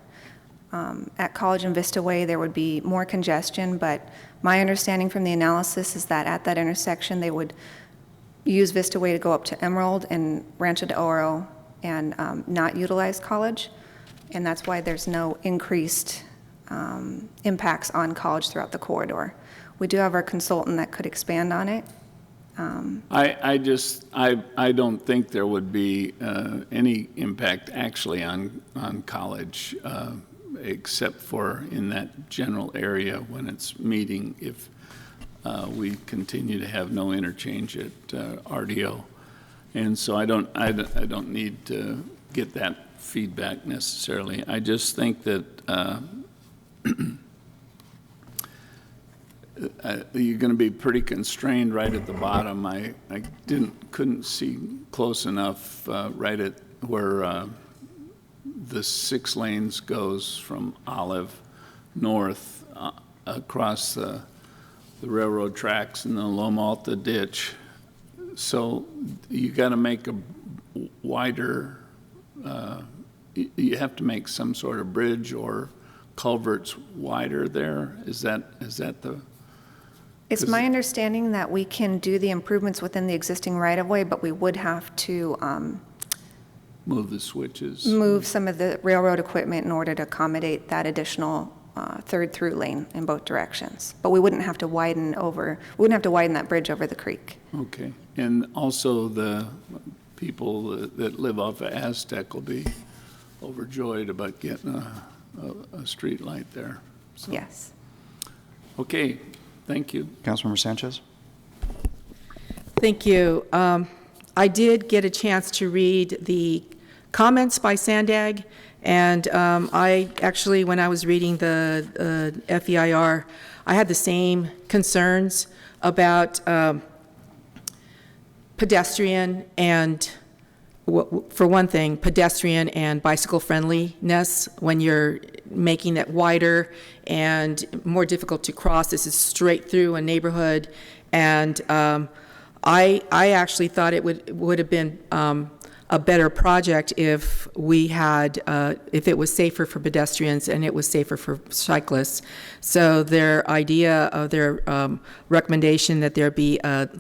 At College and Vista Way, there would be more congestion, but my understanding from the analysis is that at that intersection, they would use Vista Way to go up to Emerald and Rancho del Oro and not utilize College, and that's why there's no increased impacts on College throughout the corridor. We do have our consultant that could expand on it. I don't think there would be any impact actually on College, except for in that general area when it's meeting, if we continue to have no interchange at RDO. And so I don't need to get that feedback necessarily. I just think that you're going to be pretty constrained right at the bottom. I couldn't see close enough right at where the 6 lanes goes from Olive north across the railroad tracks and the Loma Alta ditch. So you got to make a wider, you have to make some sort of bridge or culverts wider there. Is that the? It's my understanding that we can do the improvements within the existing right-of-way, but we would have to Move the switches. move some of the railroad equipment in order to accommodate that additional third through lane in both directions. But we wouldn't have to widen that bridge over the creek. Okay. And also the people that live off of Aztec will be overjoyed about getting a street light there. So, Yes. okay. Thank you. Councilmember Sanchez? Thank you. I did get a chance to read the comments by Sandag, and I actually, when I was reading the FEIR, I had the same concerns about pedestrian and, for one thing, pedestrian and bicycle friendliness when you're making it wider and more difficult to cross. This is straight through a neighborhood, and I actually thought it would have been a better project if we had, if it was safer for pedestrians and it was safer for cyclists. So their idea of their recommendation that there be a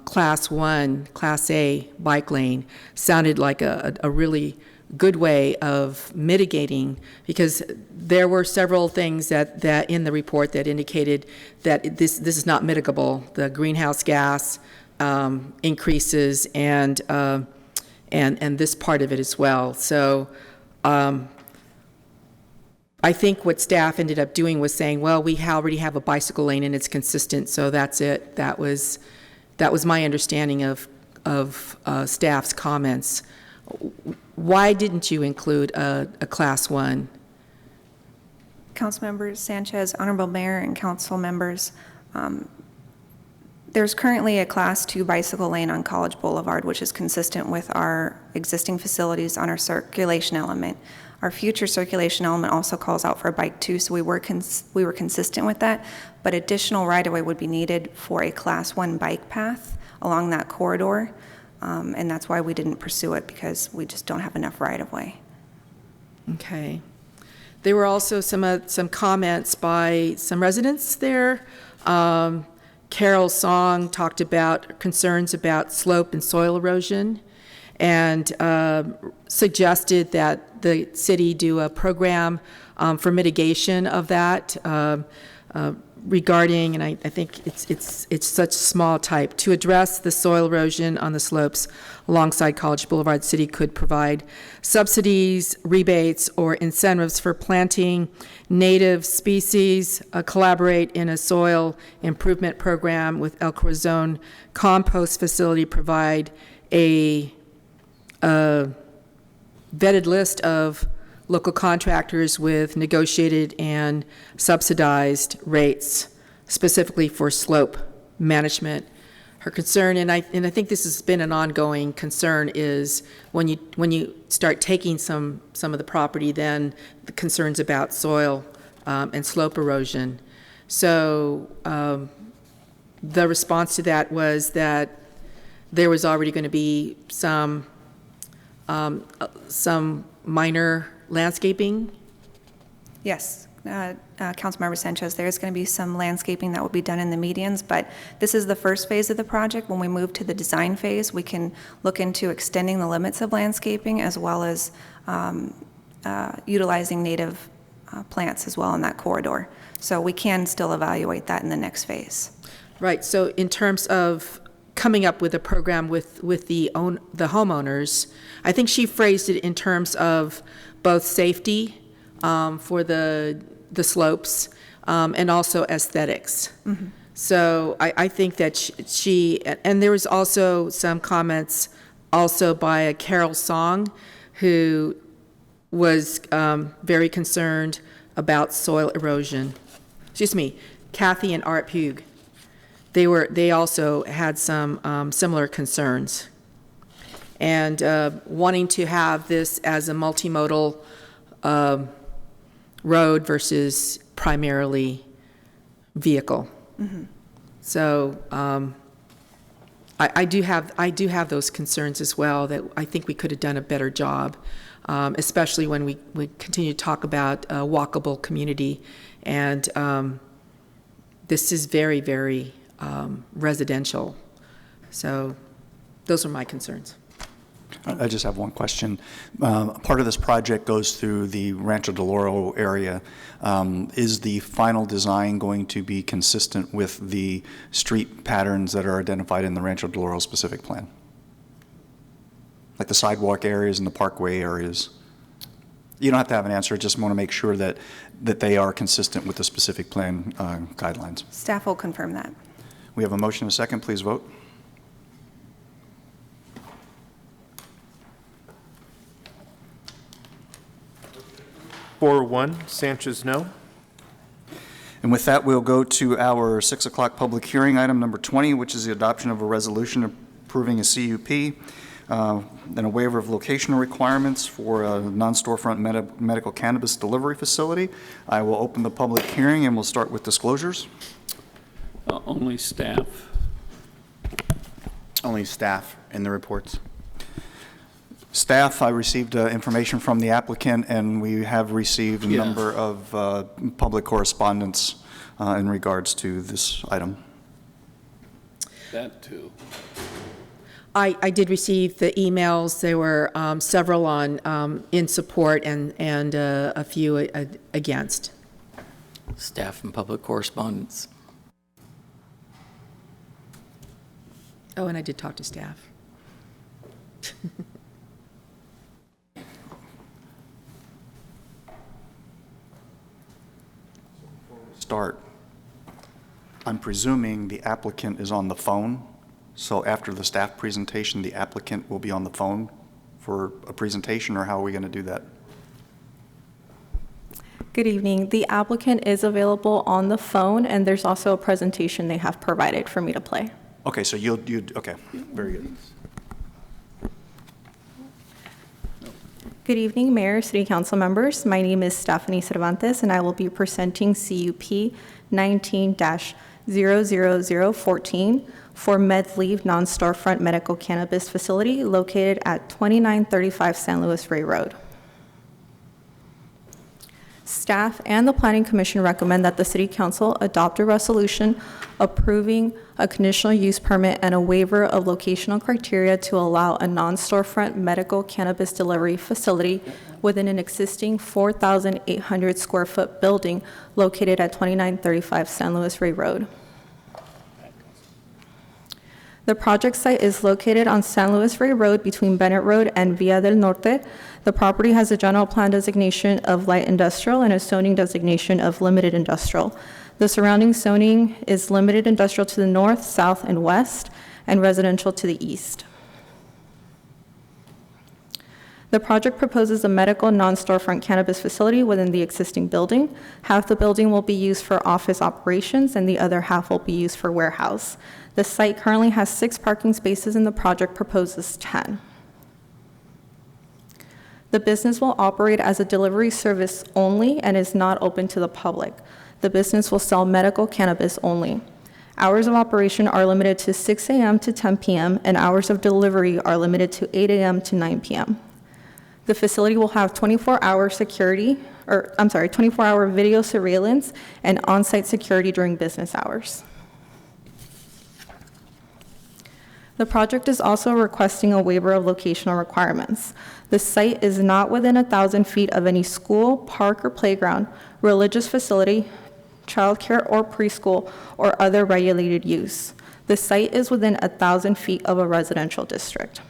Class 1, Class A bike lane sounded like a really good way of mitigating, because there were several things that in the report that indicated that this is not mitigable. The greenhouse gas increases and this part of it as well. So I think what staff ended up doing was saying, well, we already have a bicycle lane and it's consistent, so that's it. That was my understanding of staff's comments. Why didn't you include a Class 1? Councilmember Sanchez, Honorable Mayor, and council members, there's currently a Class 2 bicycle lane on College Boulevard, which is consistent with our existing facilities on our circulation element. Our future circulation element also calls out for a bike too, so we were consistent with that, but additional right-of-way would be needed for a Class 1 bike path along that corridor, and that's why we didn't pursue it, because we just don't have enough right-of-way. Okay. There were also some comments by some residents there. Carol Song talked about concerns about slope and soil erosion, and suggested that the city do a program for mitigation of that regarding, and I think it's such small type, to address the soil erosion on the slopes alongside College Boulevard. City could provide subsidies, rebates, or incentives for planting native species, collaborate in a soil improvement program with El Corazon compost facility, provide a vetted list of local contractors with negotiated and subsidized rates specifically for slope management. Her concern, and I think this has been an ongoing concern, is when you start taking some of the property, then the concerns about soil and slope erosion. So the response to that was that there was already going to be some minor landscaping. Yes, Councilmember Sanchez, there's going to be some landscaping that will be done in the medians, but this is the first phase of the project. When we move to the design phase, we can look into extending the limits of landscaping as well as utilizing native plants as well in that corridor. So we can still evaluate that in the next phase. Right, so in terms of coming up with a program with the homeowners, I think she phrased it in terms of both safety for the slopes and also aesthetics. Mm-hmm. So I think that she, and there was also some comments also by a Carol Song, who was very concerned about soil erosion. Excuse me, Kathy and Art Pugh. They also had some similar concerns, and wanting to have this as a multimodal road versus primarily vehicle. Mm-hmm. So I do have those concerns as well, that I think we could have done a better job, especially when we continue to talk about a walkable community, and this is very, very residential. So those are my concerns. I just have one question. Part of this project goes through the Rancho Del Oro area. Is the final design going to be consistent with the street patterns that are identified in the Rancho Del Oro specific plan? Like the sidewalk areas and the parkway areas? You don't have to have an answer, just want to make sure that they are consistent with the specific plan guidelines. Staff will confirm that. We have a motion and a second. Please vote. For one, Sanchez, no. And with that, we'll go to our 6 o'clock public hearing, item number 20, which is the adoption of a resolution approving a CUP and a waiver of locational requirements for a non-storefront medical cannabis delivery facility. I will open the public hearing and we'll start with disclosures. Only staff. Only staff in the reports. Staff, I received information from the applicant, and we have received a number of public correspondence in regards to this item. That too. I did receive the emails. There were several on in support and a few against. Staff and public correspondence. Oh, and I did talk to staff. Start. I'm presuming the applicant is on the phone, so after the staff presentation, the applicant will be on the phone for a presentation, or how are we going to do that? Good evening. The applicant is available on the phone, and there's also a presentation they have provided for me to play. Okay, so okay, very good. Good evening, Mayor, City Council members. My name is Stephanie Cervantes, and I will be presenting CUP 19-00014 for MedLeave non-storefront medical cannabis facility located at 2935 San Luis Rey Road. Staff and the Planning Commission recommend that the City Council adopt a resolution approving a conditional use permit and a waiver of locational criteria to allow a non-storefront medical cannabis delivery facility within an existing 4,800 square foot building located at 2935 San Luis Rey Road. The project site is located on San Luis Rey Road between Bennett Road and Via del Norte. The property has a general plan designation of light industrial and a zoning designation of limited industrial. The surrounding zoning is limited industrial to the north, south, and west, and residential to the east. The project proposes a medical non-storefront cannabis facility within the existing building. Half the building will be used for office operations and the other half will be used for warehouse. The site currently has 6 parking spaces and the project proposes 10. The business will operate as a delivery service only and is not open to the public. The business will sell medical cannabis only. Hours of operation are limited to 6 a.m. to 10 p.m. and hours of delivery are limited to 8 a.m. to 9 p.m. The facility will have 24-hour video surveillance and on-site security during business hours. The project is also requesting a waiver of locational requirements. The site is not within 1,000 feet of any school, park, or playground, religious facility, childcare or preschool, or other regulated use. The site is within 1,000 feet of a residential district.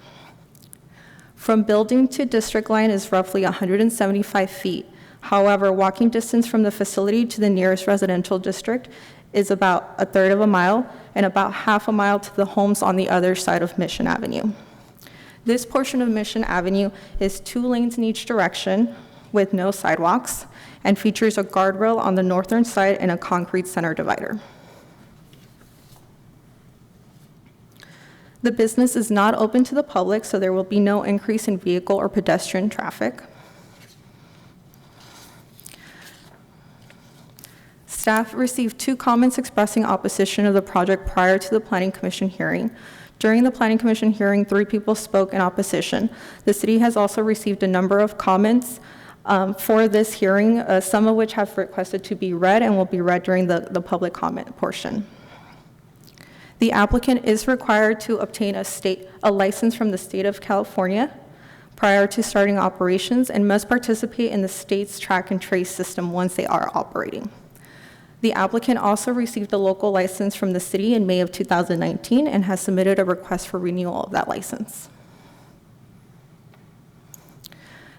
From building to district line is roughly 175 feet. However, walking distance from the facility to the nearest residential district is about 1/3 of a mile and about 1/2 a mile to the homes on the other side of Mission Avenue. This portion of Mission Avenue is 2 lanes in each direction with no sidewalks and features a guardrail on the northern side and a concrete center divider. The business is not open to the public, so there will be no increase in vehicle or pedestrian traffic. Staff received 2 comments expressing opposition of the project prior to the Planning Commission hearing. During the Planning Commission hearing, 3 people spoke in opposition. The city has also received a number of comments for this hearing, some of which have requested to be read and will be read during the public comment portion. The applicant is required to obtain a license from the state of California prior to starting operations and must participate in the state's track and trace system once they are operating. The applicant also received a local license from the city in May of 2019 and has submitted a request for renewal of that license.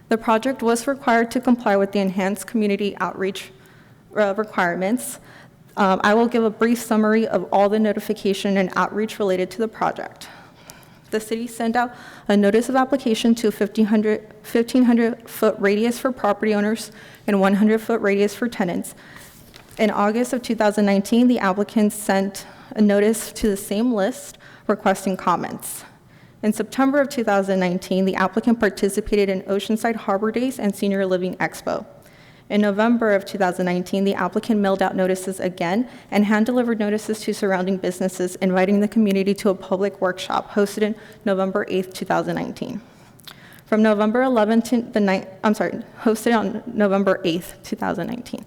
The project was required to comply with the enhanced community outreach requirements. I will give a brief summary of all the notification and outreach related to the project. The city sent out a notice of application to a 1,500-foot radius for property owners and 100-foot radius for tenants. In August of 2019, the applicant sent a notice to the same list requesting comments. In September of 2019, the applicant participated in Oceanside Harbor Days and Senior Living Expo. In November of 2019, the applicant mailed out notices again and hand-delivered notices to surrounding businesses, inviting the community to a public workshop hosted on November 8th, 2019. From November 11th to hosted on November 8th, 2019.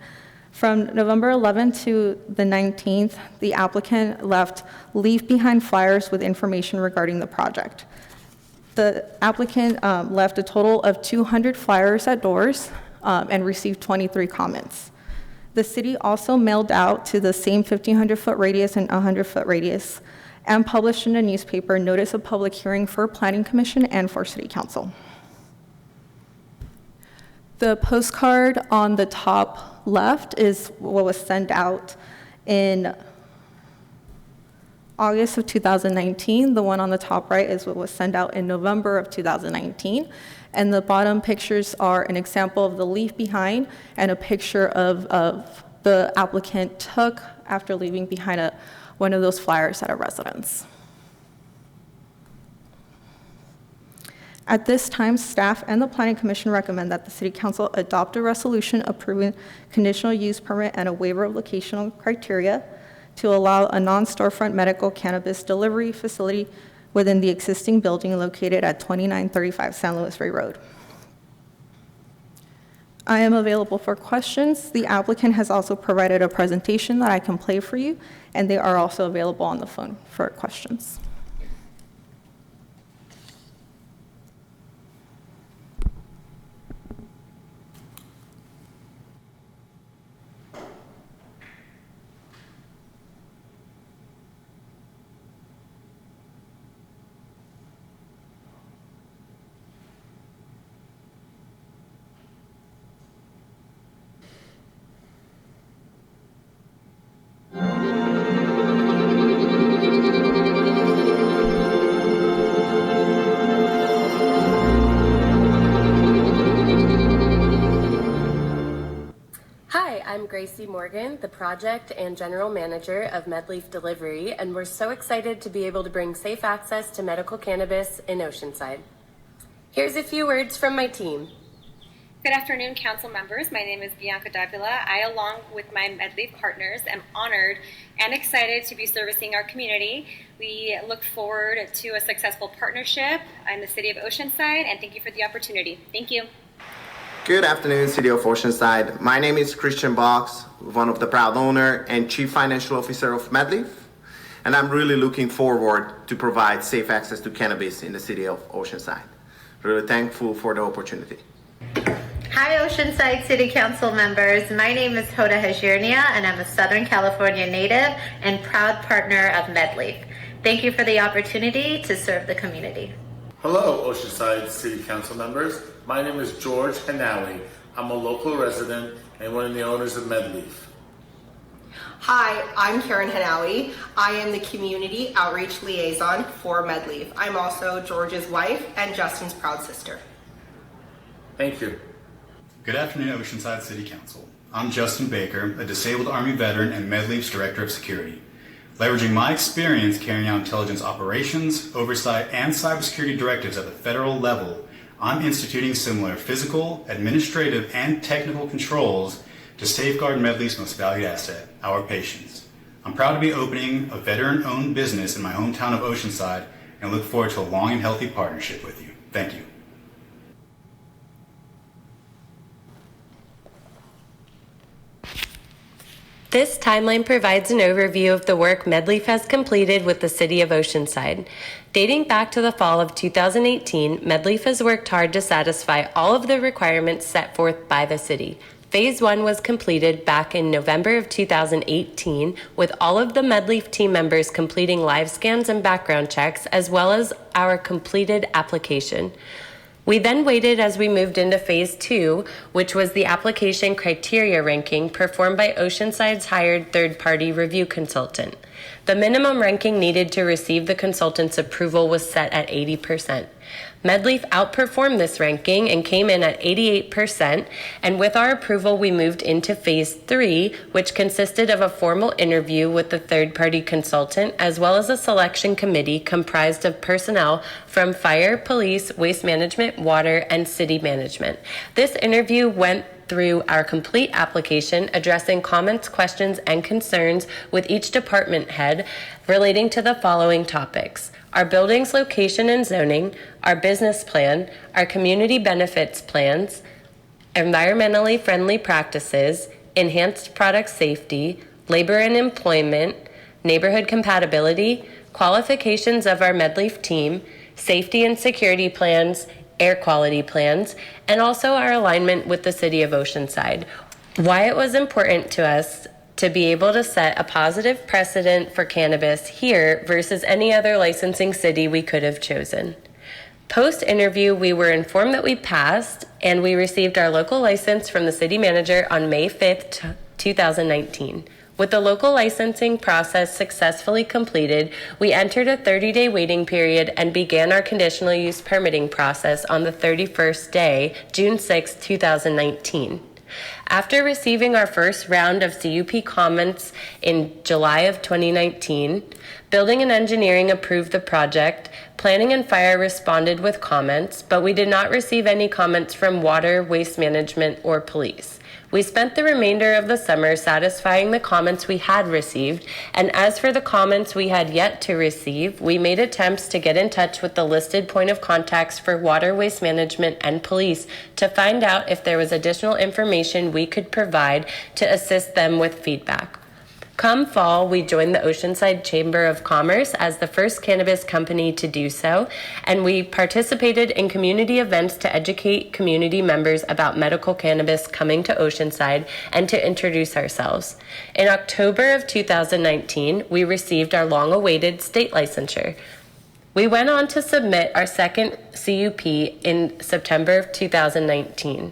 From November 11th to the 19th, the applicant left leave behind flyers with information regarding the project. The applicant left a total of 200 flyers at doors and received 23 comments. The city also mailed out to the same 1,500-foot radius and 100-foot radius and published in a newspaper notice of public hearing for Planning Commission and for City Council. The postcard on the top left is what was sent out in August of 2019. The one on the top right is what was sent out in November of 2019. And the bottom pictures are an example of the leave behind and a picture of the applicant took after leaving behind one of those flyers at a residence. At this time, staff and the Planning Commission recommend that the City Council adopt a resolution approving conditional use permit and a waiver of locational criteria to allow a non-storefront medical cannabis delivery facility within the existing building located at 2935 San Luis Rey Road. I am available for questions. The applicant has also provided a presentation that I can play for you, and they are also available on the phone for questions. Hi, I'm Gracie Morgan, the project and general manager of MedLeaf Delivery, and we're so excited to be able to bring safe access to medical cannabis in Oceanside. Here's a few words from my team. Good afternoon, council members. My name is Bianca Davila. I, along with my MedLeaf partners, am honored and excited to be servicing our community. We look forward to a successful partnership in the city of Oceanside, and thank you for the opportunity. Thank you. Good afternoon, City of Oceanside. My name is Christian Box, one of the proud owner and Chief Financial Officer of MedLeaf, and I'm really looking forward to provide safe access to cannabis in the City of Oceanside. Really thankful for the opportunity. Hi, Oceanside City Council members. My name is Hoda Hajirnia, and I'm a Southern California native and proud partner of MedLeaf. Thank you for the opportunity to serve the community. Hello, Oceanside City Council members. My name is George Hanawi. I'm a local resident and one of the owners of MedLeaf. Hi, I'm Karen Hanawi. I am the Community Outreach Liaison for MedLeaf. I'm also George's wife and Justin's proud sister. Thank you. Good afternoon, Oceanside City Council. I'm Justin Baker, a disabled Army veteran and MedLeaf's Director of Security. Leveraging my experience carrying out intelligence operations, oversight, and cybersecurity directives at the federal level, I'm instituting similar physical, administrative, and technical controls to safeguard MedLeaf's most valued asset, our patients. I'm proud to be opening a veteran-owned business in my hometown of Oceanside and look forward to a long and healthy partnership with you. Thank you. This timeline provides an overview of the work MedLeaf has completed with the City of Oceanside. Dating back to the fall of 2018, MedLeaf has worked hard to satisfy all of the requirements set forth by the city. Phase 1 was completed back in November of 2018, with all of the MedLeaf team members completing live scans and background checks, as well as our completed application. We then waited as we moved into Phase 2, which was the application criteria ranking performed by Oceanside's hired third-party review consultant. The minimum ranking needed to receive the consultant's approval was set at 80%. MedLeaf outperformed this ranking and came in at 88%, and with our approval, we moved into Phase 3, which consisted of a formal interview with the third-party consultant, as well as a selection committee comprised of personnel from fire, police, waste management, water, and city management. This interview went through our complete application, addressing comments, questions, and concerns with each department head relating to the following topics: our building's location and zoning, our business plan, our community benefits plans, environmentally friendly practices, enhanced product safety, labor and employment, neighborhood compatibility, qualifications of our MedLeaf team, safety and security plans, air quality plans, and also our alignment with the City of Oceanside. Why it was important to us to be able to set a positive precedent for cannabis here versus any other licensing city we could have chosen. Post-interview, we were informed that we passed, and we received our local license from the city manager on May 5th, 2019. With the local licensing process successfully completed, we entered a 30-day waiting period and began our conditional use permitting process on the 31st day, June 6, 2019. After receiving our first round of CUP comments in July of 2019, Building and Engineering approved the project Planning and Fire responded with comments, but we did not receive any comments from Water, Waste Management, or Police. We spent the remainder of the summer satisfying the comments we had received, and as for the comments we had yet to receive, we made attempts to get in touch with the listed point of contacts for Water, Waste Management, and Police to find out if there was additional information we could provide to assist them with feedback. Come fall, we joined the Oceanside Chamber of Commerce as the first cannabis company to do so, and we participated in community events to educate community members about medical cannabis coming to Oceanside and to introduce ourselves. In October of 2019, we received our long-awaited state licensure. We went on to submit our second CUP in September of 2019.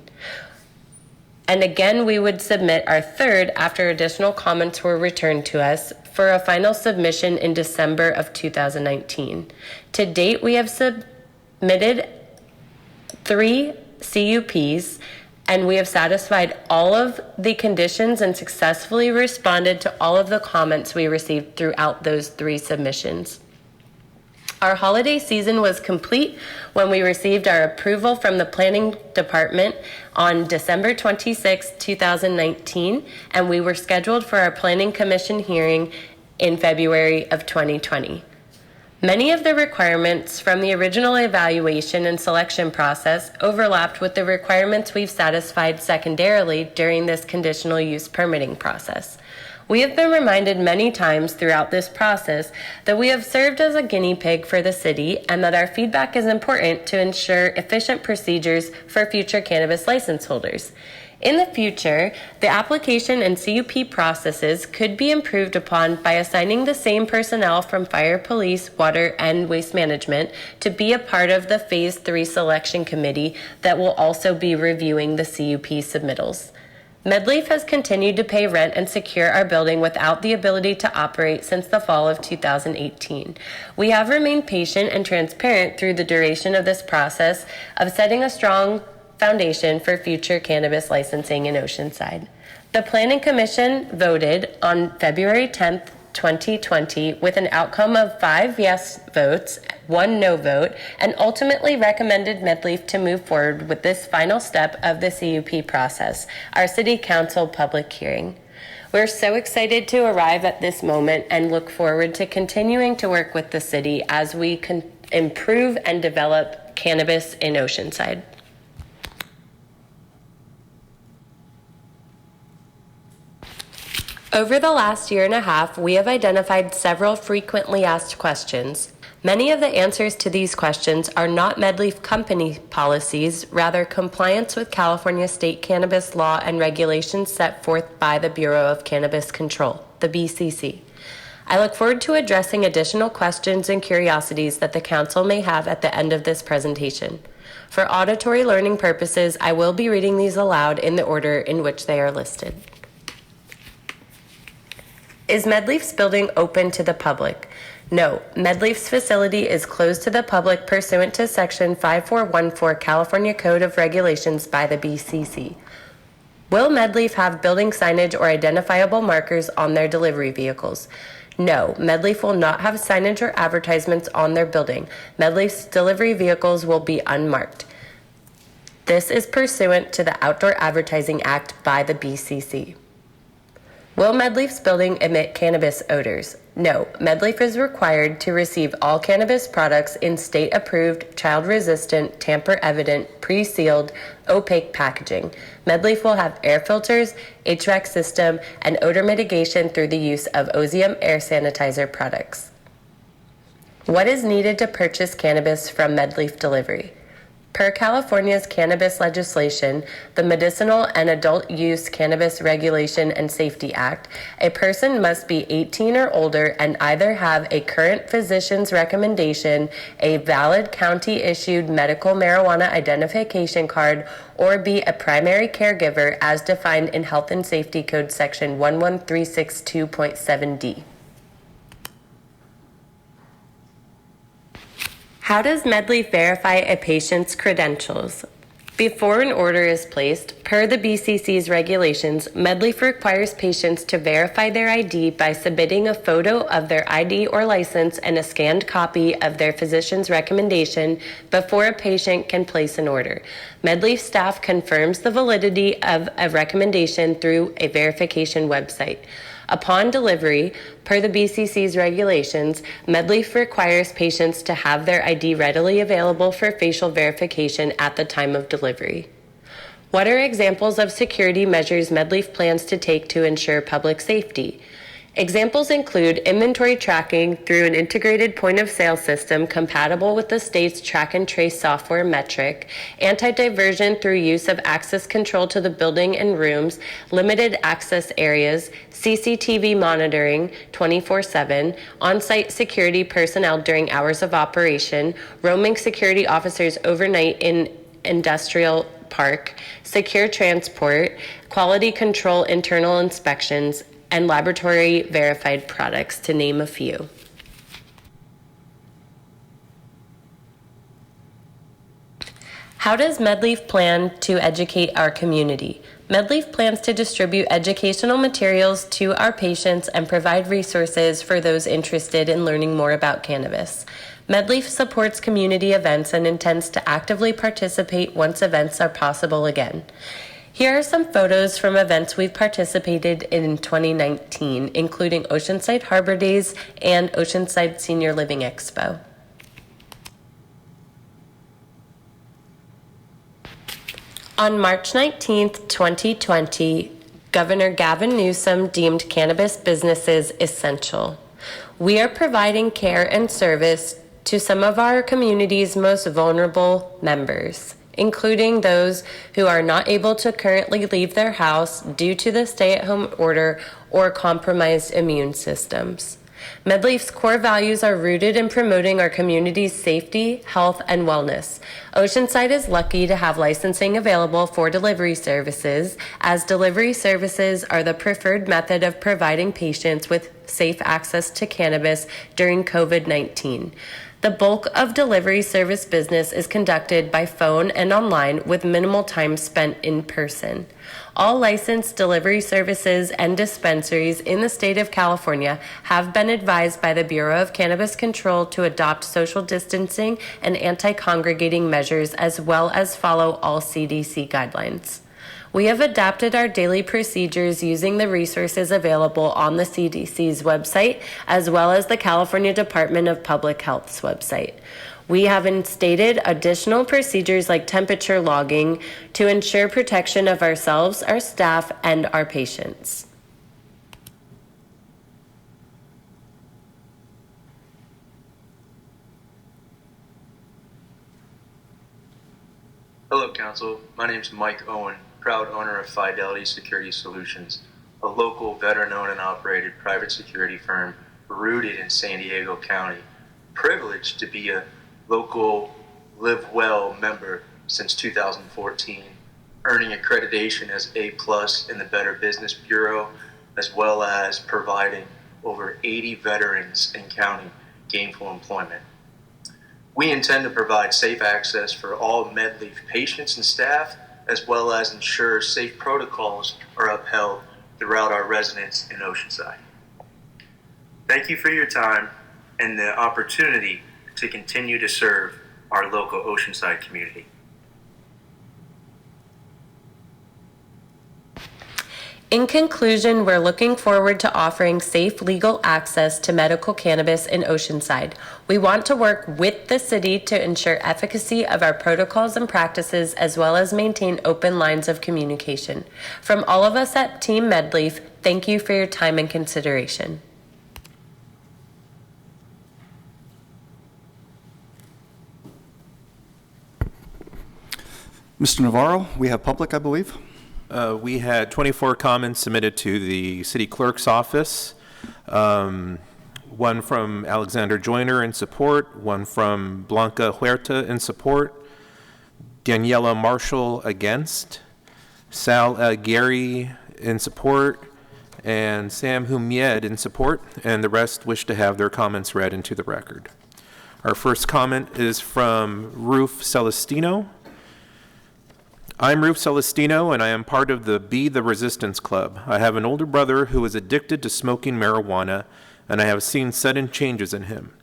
And again, we would submit our third after additional comments were returned to us for a final submission in December of 2019. To date, we have submitted 3 CUPs, and we have satisfied all of the conditions and successfully responded to all of the comments we received throughout those 3 submissions. Our holiday season was complete when we received our approval from the Planning Department on December 26, 2019, and we were scheduled for our Planning Commission hearing in February of 2020. Many of the requirements from the original evaluation and selection process overlapped with the requirements we've satisfied secondarily during this conditional use permitting process. We have been reminded many times throughout this process that we have served as a guinea pig for the city and that our feedback is important to ensure efficient procedures for future cannabis license holders. In the future, the application and CUP processes could be improved upon by assigning the same personnel from Fire, Police, Water, and Waste Management to be a part of the Phase 3 selection committee that will also be reviewing the CUP submittals. MedLeaf has continued to pay rent and secure our building without the ability to operate since the fall of 2018. We have remained patient and transparent through the duration of this process of setting a strong foundation for future cannabis licensing in Oceanside. The Planning Commission voted on February 10th, 2020 with an outcome of 5 yes votes, 1 no vote, and ultimately recommended MedLeaf to move forward with this final step of the CUP process, our City Council public hearing. We're so excited to arrive at this moment and look forward to continuing to work with the city as we improve and develop cannabis in Oceanside. Over the last year and a half, we have identified several frequently asked questions. Many of the answers to these questions are not MedLeaf company policies, rather compliance with California state cannabis law and regulations set forth by the Bureau of Cannabis Control, the BCC. I look forward to addressing additional questions and curiosities that the Council may have at the end of this presentation. For auditory learning purposes, I will be reading these aloud in the order in which they are listed. Is MedLeaf's building open to the public? No, MedLeaf's facility is closed to the public pursuant to Section 5414 California Code of Regulations by the BCC. Will MedLeaf have building signage or identifiable markers on their delivery vehicles? No, MedLeaf will not have signage or advertisements on their building. MedLeaf's delivery vehicles will be unmarked. This is pursuant to the Outdoor Advertising Act by the BCC. Will MedLeaf's building emit cannabis odors? No, MedLeaf is required to receive all cannabis products in state-approved, child-resistant, tamper-evident, pre-sealed, opaque packaging. MedLeaf will have air filters, HVAC system, and odor mitigation through the use of Ozium air sanitizer products. What is needed to purchase cannabis from MedLeaf Delivery? Per California's cannabis legislation, the Medicinal and Adult Use Cannabis Regulation and Safety Act, a person must be 18 or older and either have a current physician's recommendation, a valid county-issued medical marijuana identification card, or be a primary caregiver as defined in Health and Safety Code Section 11362.7D. How does MedLeaf verify a patient's credentials? Before an order is placed, per the BCC's regulations, MedLeaf requires patients to verify their ID by submitting a photo of their ID or license and a scanned copy of their physician's recommendation before a patient can place an order. MedLeaf staff confirms the validity of a recommendation through a verification website. Upon delivery, per the BCC's regulations, MedLeaf requires patients to have their ID readily available for facial verification at the time of delivery. What are examples of security measures MedLeaf plans to take to ensure public safety? Examples include inventory tracking through an integrated point-of-sale system compatible with the state's track and trace software metric, anti-diversion through use of access control to the building and rooms, limited access areas, CCTV monitoring 24/7, on-site security personnel during hours of operation, roaming security officers overnight in industrial park, secure transport, quality control internal inspections, and laboratory verified products, to name a few. How does MedLeaf plan to educate our community? MedLeaf plans to distribute educational materials to our patients and provide resources for those interested in learning more about cannabis. MedLeaf supports community events and intends to actively participate once events are possible again. Here are some photos from events we've participated in 2019, including Oceanside Harbor Days and Oceanside Senior Living Expo. On March 19th, 2020, Governor Gavin Newsom deemed cannabis businesses essential. We are providing care and service to some of our community's most vulnerable members, including those who are not able to currently leave their house due to the stay-at-home order or compromised immune systems. MedLeaf's core values are rooted in promoting our community's safety, health, and wellness. Oceanside is lucky to have licensing available for delivery services, as delivery services are the preferred method of providing patients with safe access to cannabis during COVID-19. The bulk of delivery service business is conducted by phone and online with minimal time spent in person. All licensed delivery services and dispensaries in the state of California have been advised by the Bureau of Cannabis Control to adopt social distancing and anti-congregating measures as well as follow all CDC guidelines. We have adapted our daily procedures using the resources available on the CDC's website as well as the California Department of Public Health's website. We have instated additional procedures like temperature logging to ensure protection of ourselves, our staff, and our patients. Hello, Council. My name is Mike Owen, proud owner of Fidelity Security Solutions, a local veteran-owned and operated private security firm rooted in San Diego County. Privileged to be a local Live Well member since 2014, earning accreditation as A+ in the Better Business Bureau, as well as providing over 80 veterans in county gainful employment. We intend to provide safe access for all MedLeaf patients and staff, as well as ensure safe protocols are upheld throughout our residents in Oceanside. Thank you for your time and the opportunity to continue to serve our local Oceanside community. In conclusion, we're looking forward to offering safe legal access to medical cannabis in Oceanside. We want to work with the city to ensure efficacy of our protocols and practices, as well as maintain open lines of communication. From all of us at Team MedLeaf, thank you for your time and consideration. Mr. Navarro, we have public, I believe. We had 24 comments submitted to the city clerk's office. One from Alexander Joyner in support, one from Blanca Huerta in support, Daniela Marshall against, Sal Gary in support, and Sam Humied in support, and the rest wish to have their comments read into the record. Our first comment is from Roof Celestino. I'm Ruth Celestino, and I am part of the Be the Resistance Club. I have an older brother who is addicted to smoking marijuana, and I have seen sudden changes in him.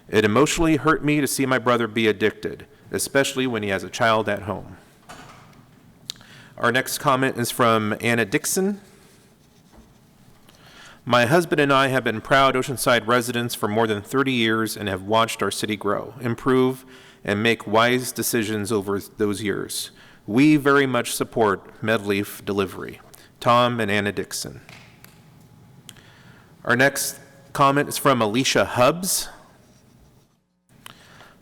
It emotionally hurt me to see my brother be addicted, especially when he has a child at home. Our next comment is from Anna Dixon. My husband and I have been proud Oceanside residents for more than 30 years and have watched our city grow, improve, and make wise decisions over those years. We very much support MedLeaf delivery. Tom and Anna Dixon. Our next comment is from Alicia Hubbs.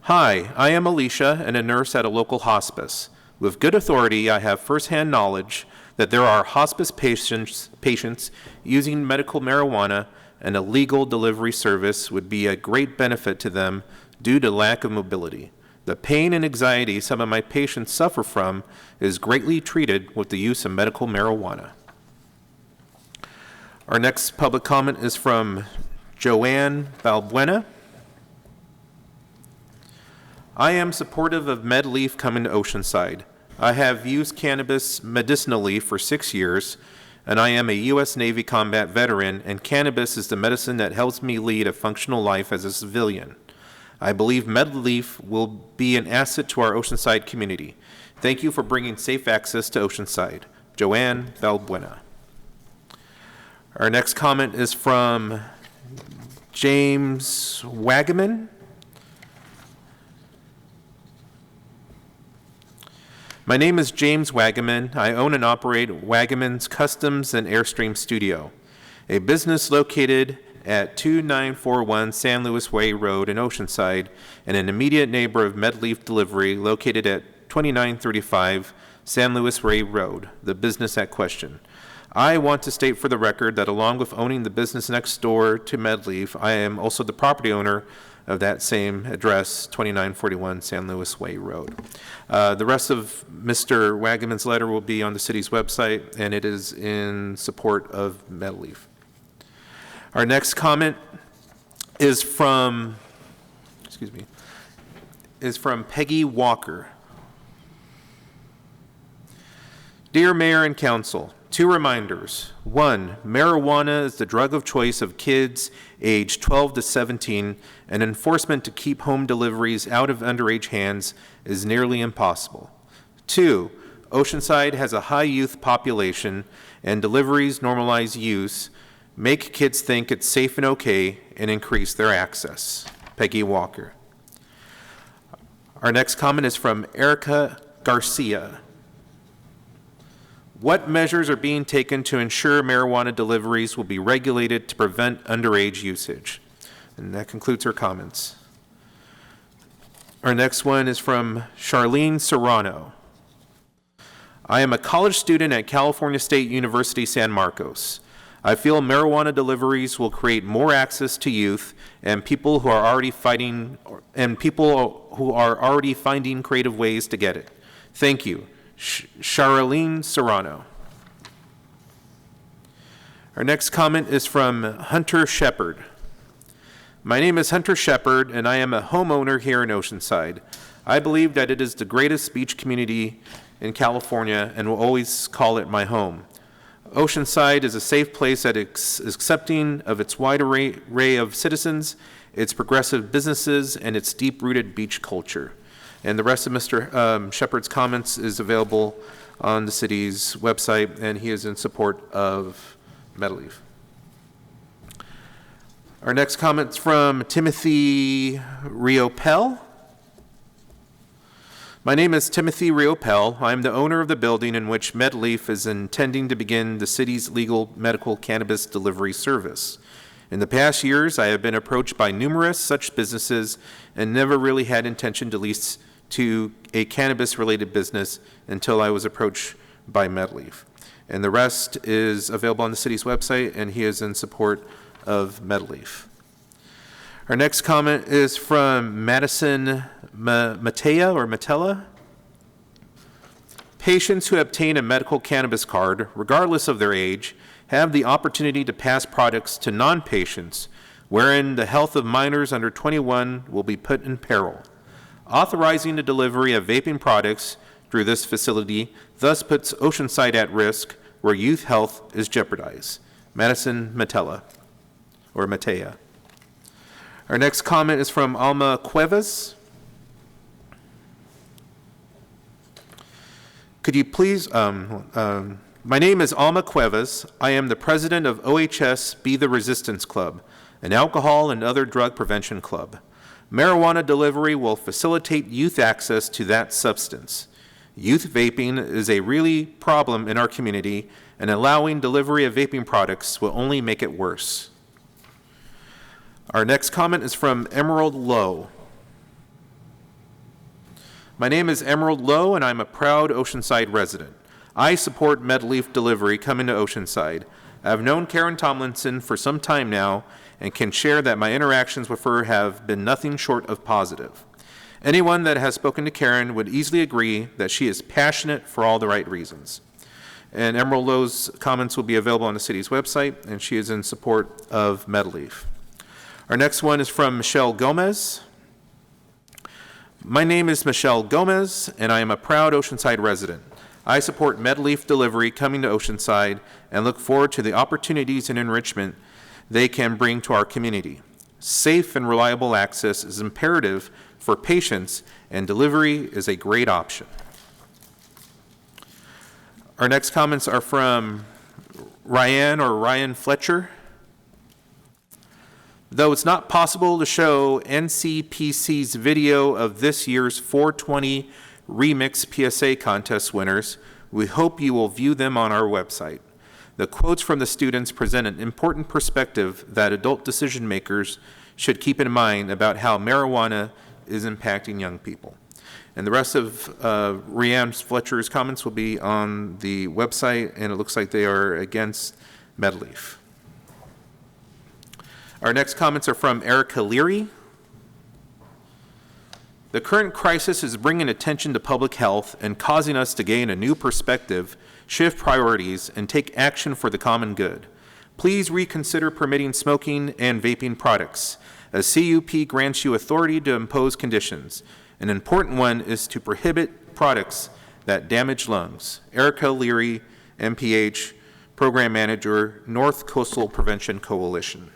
Hi, I am Alicia and a nurse at a local hospice. With good authority, I have firsthand knowledge that there are hospice patients using medical marijuana, and a legal delivery service would be a great benefit to them due to lack of mobility. The pain and anxiety some of my patients suffer from is greatly treated with the use of medical marijuana. Our next public comment is from Joanne Balbuena. I am supportive of MedLeaf coming to Oceanside. I have used cannabis medicinally for 6 years, and I am a U.S. Navy combat veteran, and cannabis is the medicine that helps me lead a functional life as a civilian. I believe MedLeaf will be an asset to our Oceanside community. Thank you for bringing safe access to Oceanside. Joanne Balbuena. Our next comment is from James Wagaman. My name is James Wagaman. I own and operate Wagaman's Customs and Airstream Studio, a business located at 2941 San Luis Way Road in Oceanside, and an immediate neighbor of MedLeaf Delivery located at 2935 San Luis Way Road, the business at question. I want to state for the record that along with owning the business next door to MedLeaf, I am also the property owner of that same address, 2941 San Luis Way Road. The rest of Mr. Wagaman's letter will be on the city's website, and it is in support of MedLeaf. Our next comment is from, Peggy Walker. Dear Mayor and Council, 2 reminders. 1, marijuana is the drug of choice of kids aged 12 to 17, and enforcement to keep home deliveries out of underage hands is nearly impossible. 2, Oceanside has a high youth population, and deliveries normalize use, make kids think it's safe and okay, and increase their access. Peggy Walker. Our next comment is from Erica Garcia. What measures are being taken to ensure marijuana deliveries will be regulated to prevent underage usage? And that concludes her comments. Our next one is from Charlene Serrano. I am a college student at California State University, San Marcos. I feel marijuana deliveries will create more access to youth and people who are already finding creative ways to get it. Thank you. Charlene Serrano. Our next comment is from Hunter Shepard. My name is Hunter Shepard, and I am a homeowner here in Oceanside. I believe that it is the greatest beach community in California and will always call it my home. Oceanside is a safe place that is accepting of its wide array of citizens, its progressive businesses, and its deep-rooted beach culture. And the rest of Mr. Shepard's comments is available on the city's website, and he is in support of MedLeaf. Our next comment is from Timothy Riopel. My name is Timothy Riopel. I am the owner of the building in which MedLeaf is intending to begin the city's legal medical cannabis delivery service. In the past years, I have been approached by numerous such businesses and never really had intention to lease to a cannabis-related business until I was approached by MedLeaf. And the rest is available on the city's website, and he is in support of MedLeaf. Our next comment is from Madison Matella. Patients who obtain a medical cannabis card, regardless of their age, have the opportunity to pass products to non-patients, wherein the health of minors under 21 will be put in peril. Authorizing the delivery of vaping products through this facility thus puts Oceanside at risk where youth health is jeopardized. Madison Matella, or Matea. Our next comment is from Alma Cuevas. Could you please, my name is Alma Cuevas. I am the president of OHS Be the Resistance Club, an alcohol and other drug prevention club. Marijuana delivery will facilitate youth access to that substance. Youth vaping is a really problem in our community, and allowing delivery of vaping products will only make it worse. Our next comment is from Emerald Lowe. My name is Emerald Lowe, and I'm a proud Oceanside resident. I support MedLeaf delivery coming to Oceanside. I've known Karen Tomlinson for some time now and can share that my interactions with her have been nothing short of positive. Anyone that has spoken to Karen would easily agree that she is passionate for all the right reasons. And Emerald Lowe's comments will be available on the city's website, and she is in support of MedLeaf. Our next one is from Michelle Gomez. My name is Michelle Gomez, and I am a proud Oceanside resident. I support MedLeaf delivery coming to Oceanside and look forward to the opportunities and enrichment they can bring to our community. Safe and reliable access is imperative for patients, and delivery is a great option. Our next comments are from Ryan Fletcher. Though it's not possible to show NCPC's video of this year's 420 Remix PSA contest winners, we hope you will view them on our website. The quotes from the students present an important perspective that adult decision makers should keep in mind about how marijuana is impacting young people. And the rest of Rhiannon Fletcher's comments will be on the website, and it looks like they are against MedLeaf. Our next comments are from Erica Leary. The current crisis is bringing attention to public health and causing us to gain a new perspective, shift priorities, and take action for the common good. Please reconsider permitting smoking and vaping products. A CUP grants you authority to impose conditions. An important one is to prohibit products that damage lungs. Erica Leary, MPH, Program Manager, North Coastal Prevention Coalition.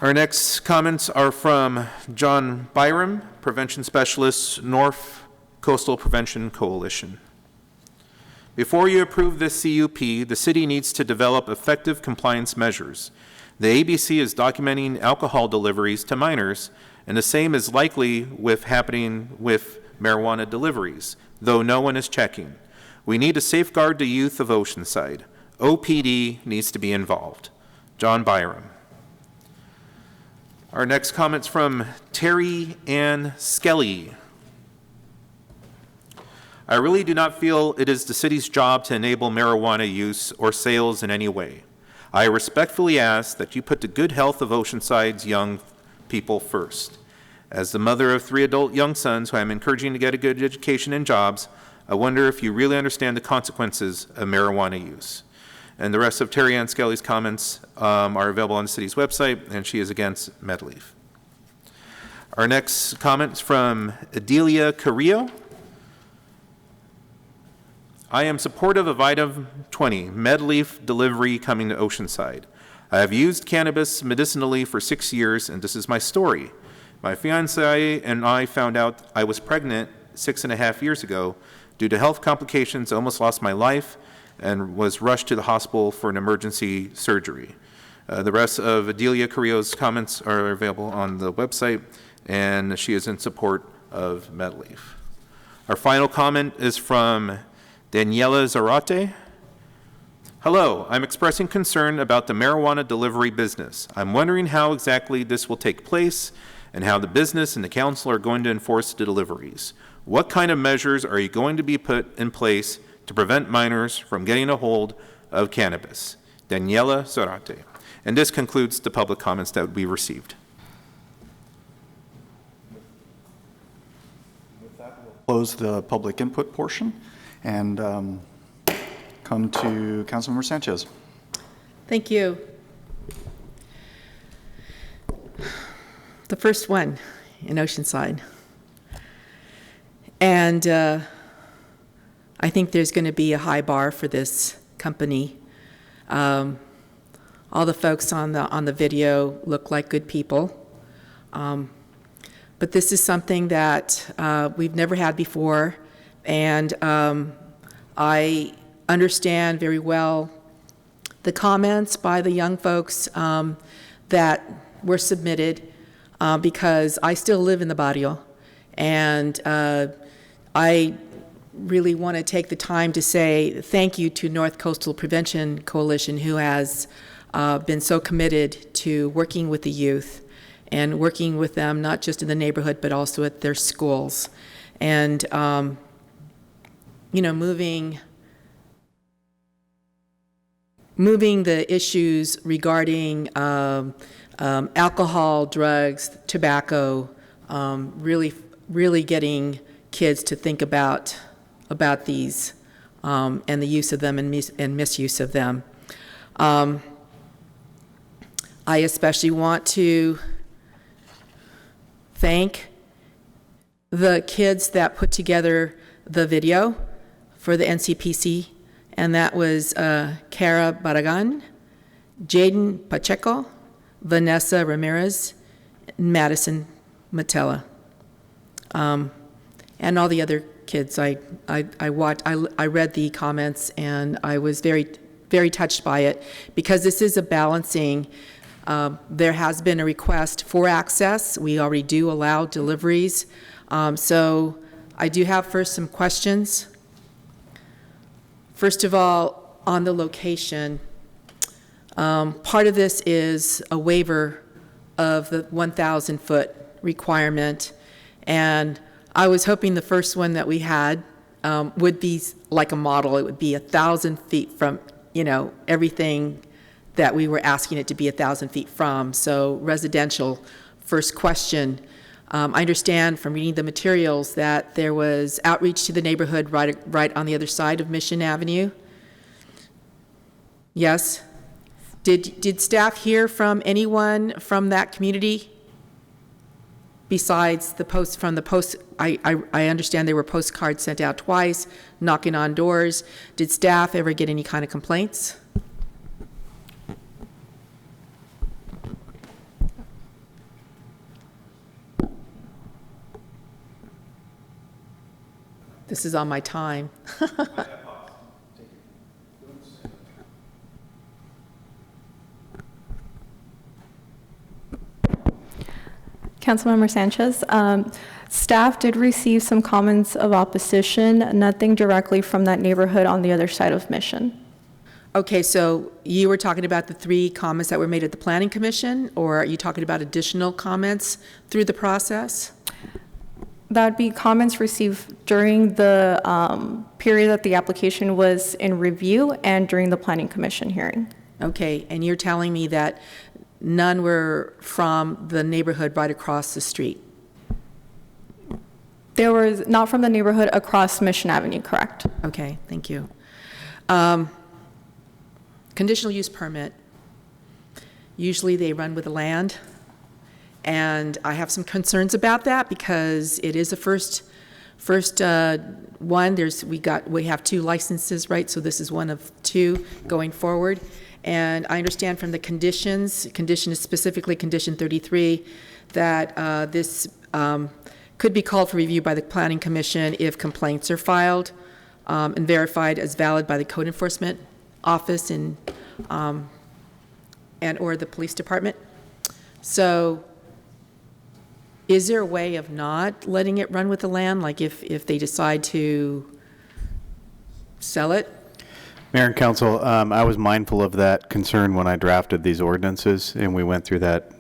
Our next comments are from John Byram, Prevention Specialist, North Coastal Prevention Coalition. Before you approve this CUP, the city needs to develop effective compliance measures. The ABC is documenting alcohol deliveries to minors, and the same is likely happening with marijuana deliveries, though no one is checking. We need to safeguard the youth of Oceanside. OPD needs to be involved. John Byram. Our next comment's from Terry Ann Skelly. I really do not feel it is the city's job to enable marijuana use or sales in any way. I respectfully ask that you put the good health of Oceanside's young people first. As the mother of 3 adult young sons who I'm encouraging to get a good education and jobs, I wonder if you really understand the consequences of marijuana use. And the rest of Terry Ann Skelly's comments are available on the city's website, and she is against MedLeaf. Our next comment is from Adelia Carrillo. I am supportive of item 20, MedLeaf delivery coming to Oceanside. I have used cannabis medicinally for 6 years, and this is my story. My fiancé and I found out I was pregnant 6.5 years ago. Due to health complications, I almost lost my life and was rushed to the hospital for an emergency surgery. The rest of Adelia Carrillo's comments are available on the website, and she is in support of MedLeaf. Our final comment is from Daniela Zarate. Hello, I'm expressing concern about the marijuana delivery business. I'm wondering how exactly this will take place and how the business and the council are going to enforce the deliveries. What kind of measures are you going to be put in place to prevent minors from getting a hold of cannabis? Daniela Zarate. And this concludes the public comments that we received. With that, we'll close the public input portion and come to Councilmember Sanchez. Thank you. The first one in Oceanside. And I think there's going to be a high bar for this company. All the folks on the video look like good people. But this is something that we've never had before, and I understand very well the comments by the young folks that were submitted because I still live in the barrio, and I really want to take the time to say thank you to North Coastal Prevention Coalition, who has been so committed to working with the youth and working with them not just in the neighborhood but also at their schools, and moving the issues regarding alcohol, drugs, tobacco, really getting kids to think about these and the use of them and misuse of them. I especially want to thank the kids that put together the video for the NCPC, and that was Cara Barragan, Jaden Pacheco, Vanessa Ramirez, and Madison Matella, and all the other kids. I read the comments, and I was very, very touched by it, because this is a balancing. There has been a request for access. We already do allow deliveries. So I do have first some questions. First of all, on the location, part of this is a waiver of the 1,000-foot requirement, and I was hoping the first one that we had would be like a model. It would be 1,000 feet from, everything that we were asking it to be 1,000 feet from. So residential, first question. I understand from reading the materials that there was outreach to the neighborhood right on the other side of Mission Avenue. Yes? Did staff hear from anyone from that community besides the post from the post? I understand there were postcards sent out twice, knocking on doors. Did staff ever get any kind of complaints? This is on my time. Councilmember Sanchez, staff did receive some comments of opposition, nothing directly from that neighborhood on the other side of Mission. Okay, so you were talking about the 3 comments that were made at the Planning Commission, or are you talking about additional comments through the process? That would be comments received during the period that the application was in review and during the Planning Commission hearing. Okay, and you're telling me that none were from the neighborhood right across the street? There was not from the neighborhood across Mission Avenue, correct? Okay, thank you. Conditional use permit. Usually they run with the land. And I have some concerns about that because it is a first one. We have 2 licenses, right? So this is one of 2 going forward. And I understand from the conditions, condition is specifically condition 33, that this could be called for review by the Planning Commission if complaints are filed and verified as valid by the Code Enforcement Office and or the Police Department. So is there a way of not letting it run with the land, like if they decide to sell it? Mayor and Council, I was mindful of that concern when I drafted these ordinances, and we went through that,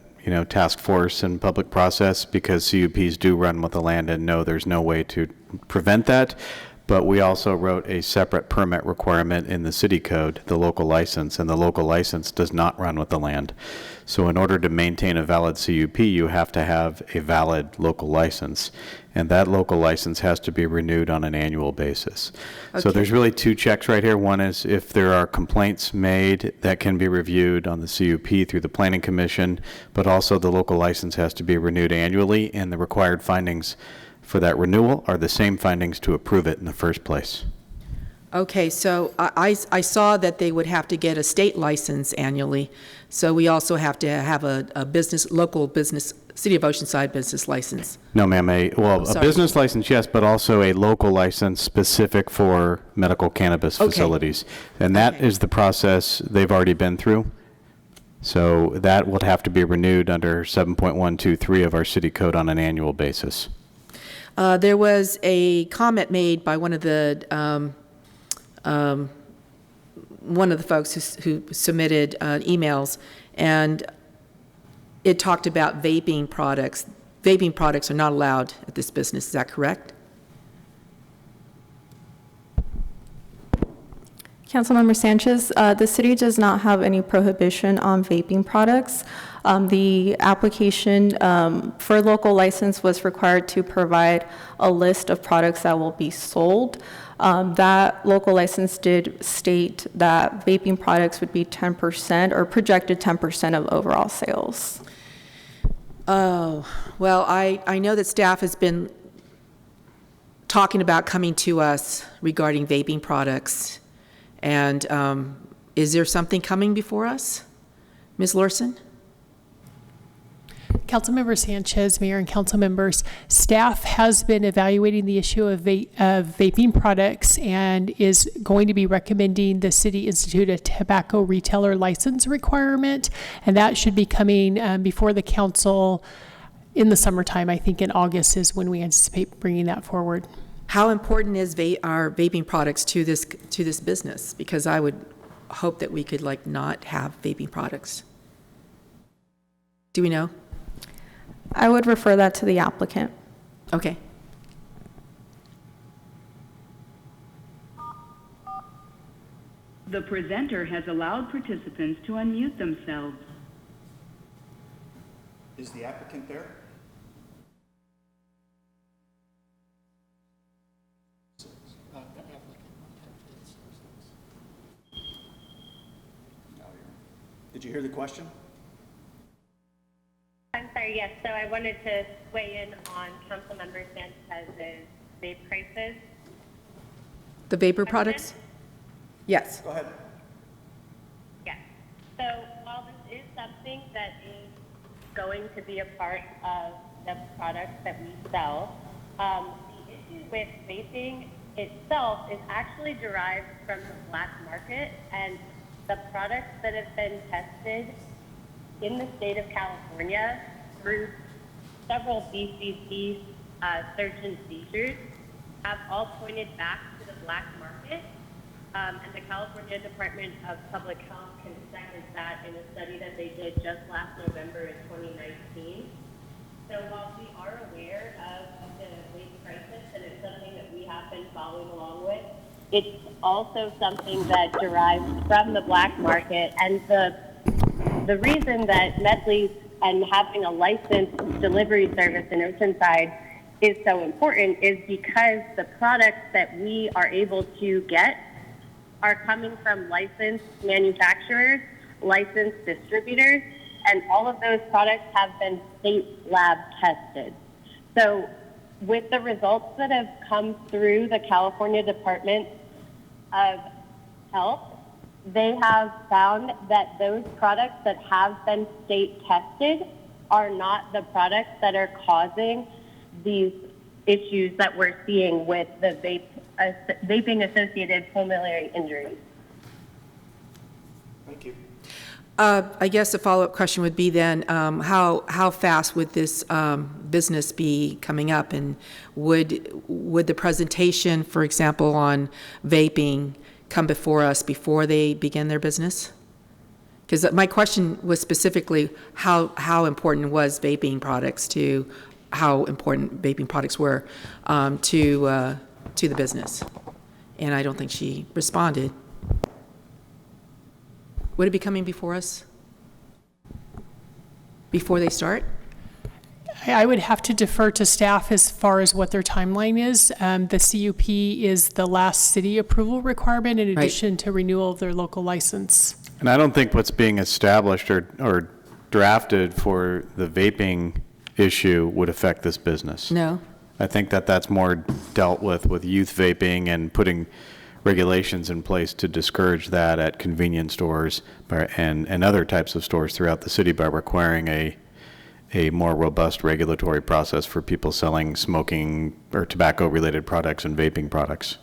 task force and public process, because CUPs do run with the land, and no, there's no way to prevent that. But we also wrote a separate permit requirement in the city code, the local license, and the local license does not run with the land. So in order to maintain a valid CUP, you have to have a valid local license, and that local license has to be renewed on an annual basis. Okay. So there's really 2 checks right here. One is if there are complaints made, that can be reviewed on the CUP through the Planning Commission, but also the local license has to be renewed annually, and the required findings for that renewal are the same findings to approve it in the first place. Okay, so I saw that they would have to get a state license annually, so we also have to have a business, local business, City of Oceanside business license. No, ma'am, a sorry. business license, yes, but also a local license specific for medical cannabis Okay. facilities. And that is the process they've already been through. So that would have to be renewed under 7.123 of our city code on an annual basis. There was a comment made by one of the folks who submitted emails, and it talked about vaping products. Vaping products are not allowed at this business. Is that correct? Councilmember Sanchez, the city does not have any prohibition on vaping products. The application for local license was required to provide a list of products that will be sold. That local license did state that vaping products would be 10% or projected 10% of overall sales. Oh, well, I know that staff has been talking about coming to us regarding vaping products. And is there something coming before us? Ms. Lorson? Councilmember Sanchez, Mayor and council members, staff has been evaluating the issue of vaping products and is going to be recommending the city institute a tobacco retailer license requirement, and that should be coming before the council in the summertime. I think in August is when we anticipate bringing that forward. How important is our vaping products to this business? Because I would hope that we could not have vaping products. Do we know? I would refer that to the applicant. Okay. The presenter has allowed participants to unmute themselves. Is the applicant there? Did you hear the question? I'm sorry, yes. So I wanted to weigh in on Councilmember Sanchez's vape prices. The vapor products? Yes. Go ahead. Yes. So while this is something that is going to be a part of the products that we sell, the issue with vaping itself is actually derived from the black market, and the products that have been tested in the state of California through several BCC search and seizures have all pointed back to the black market, and the California Department of Public Health conducted that in a study that they did just last November in 2019. So while we are aware of the vape crisis, and it's something that we have been following along with, it's also something that derives from the black market, and the reason that Medleaf and having a licensed delivery service in Oceanside is so important is because the products that we are able to get are coming from licensed manufacturers, licensed distributors, and all of those products have been state lab tested. So with the results that have come through the California Department of Health, they have found that those products that have been state tested are not the products that are causing these issues that we're seeing with the vaping-associated pulmonary injuries. Thank you. I guess a follow-up question would be then, how fast would this business be coming up, and would the presentation, for example, on vaping come before us before they begin their business? Because my question was specifically how important was vaping products to how important vaping products were to the business, and I don't think she responded. Would it be coming before us before they start? I would have to defer to staff as far as what their timeline is. The CUP is the last city approval requirement in addition to renewal of their local license. And I don't think what's being established or drafted for the vaping issue would affect this business. No. I think that that's more dealt with youth vaping and putting regulations in place to discourage that at convenience stores and other types of stores throughout the city by requiring a more robust regulatory process for people selling smoking or tobacco-related products and vaping products.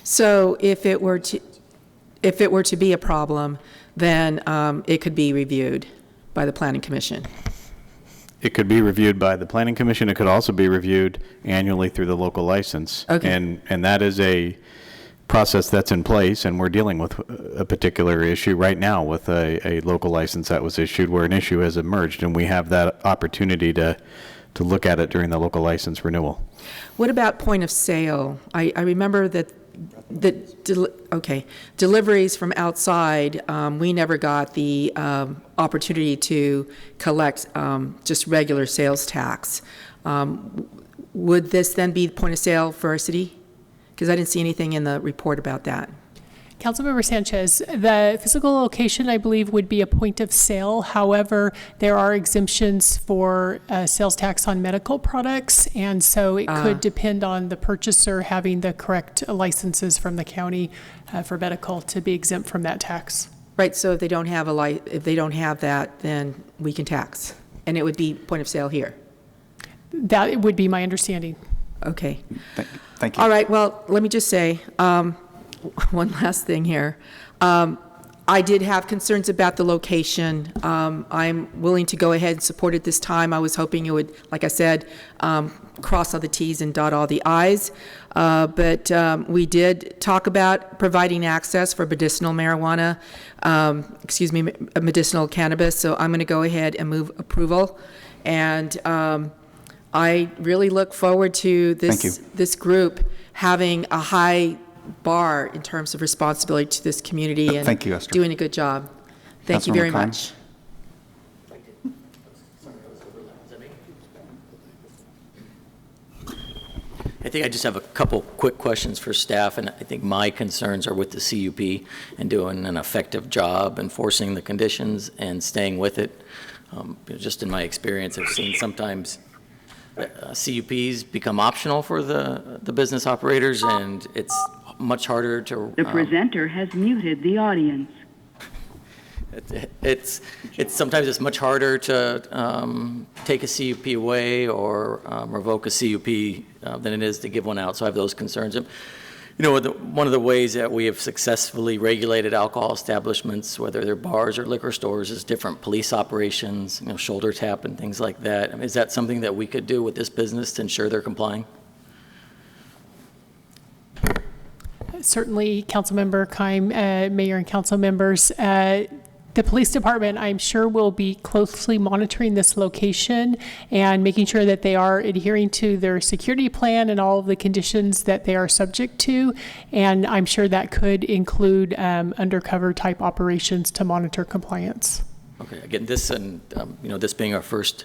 So if it were to be a problem, then it could be reviewed by the Planning Commission. It could be reviewed by the Planning Commission. It could also be reviewed annually through the local license. Okay. And that is a process that's in place, and we're dealing with a particular issue right now with a local license that was issued where an issue has emerged, and we have that opportunity to look at it during the local license renewal. What about point of sale? I remember that deliveries from outside, we never got the opportunity to collect just regular sales tax. Would this then be point of sale for our city? Because I didn't see anything in the report about that. Councilmember Sanchez, the physical location, I believe, would be a point of sale. However, there are exemptions for sales tax on medical products, and so it could depend on the purchaser having the correct licenses from the county for medical to be exempt from that tax. Right. So if they don't have that, then we can tax, and it would be point of sale here. That would be my understanding. Okay. Thank you. All right. Well, let me just say one last thing here. I did have concerns about the location. I'm willing to go ahead and support it this time. I was hoping it would, like I said, cross all the T's and dot all the I's. But we did talk about providing access for medicinal marijuana, medicinal cannabis. So I'm going to go ahead and move approval. And I really look forward to this group having a high bar in terms of responsibility to this community and Thank you, Esther. doing a good job. Thank you very much. I think I just have a couple quick questions for staff, and I think my concerns are with the CUP and doing an effective job enforcing the conditions and staying with it. Just in my experience, I've seen sometimes CUPs become optional for the business operators, and it's much harder to... The presenter has muted the audience. It's sometimes it's much harder to take a CUP away or revoke a CUP than it is to give one out. So I have those concerns. And, one of the ways that we have successfully regulated alcohol establishments, whether they're bars or liquor stores, is different police operations, shoulder tap and things like that. I mean, is that something that we could do with this business to ensure they're complying? Certainly, Councilmember Keim, Mayor and council members. The police department, I'm sure, will be closely monitoring this location and making sure that they are adhering to their security plan and all of the conditions that they are subject to. And I'm sure that could include undercover type operations to monitor compliance. Okay, again, this and this being our first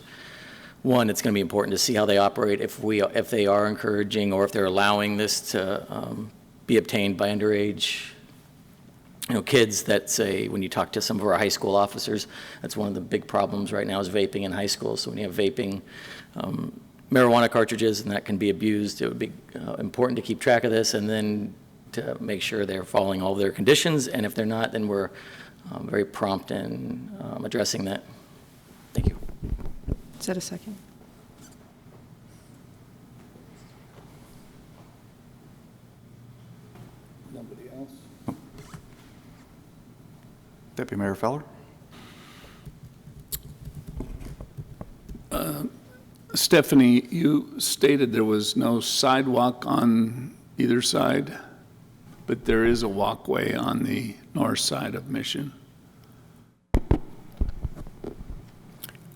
one, it's going to be important to see how they operate, if they are encouraging or if they're allowing this to be obtained by underage kids. That say, when you talk to some of our high school officers, that's one of the big problems right now is vaping in high school. So when you have vaping marijuana cartridges and that can be abused, it would be important to keep track of this and then to make sure they're following all of their conditions. And if they're not, then we're very prompt in addressing that. Thank you. Is that a second? Nobody else? Deputy Mayor Feller? Stephanie, you stated there was no sidewalk on either side, but there is a walkway on the north side of Mission.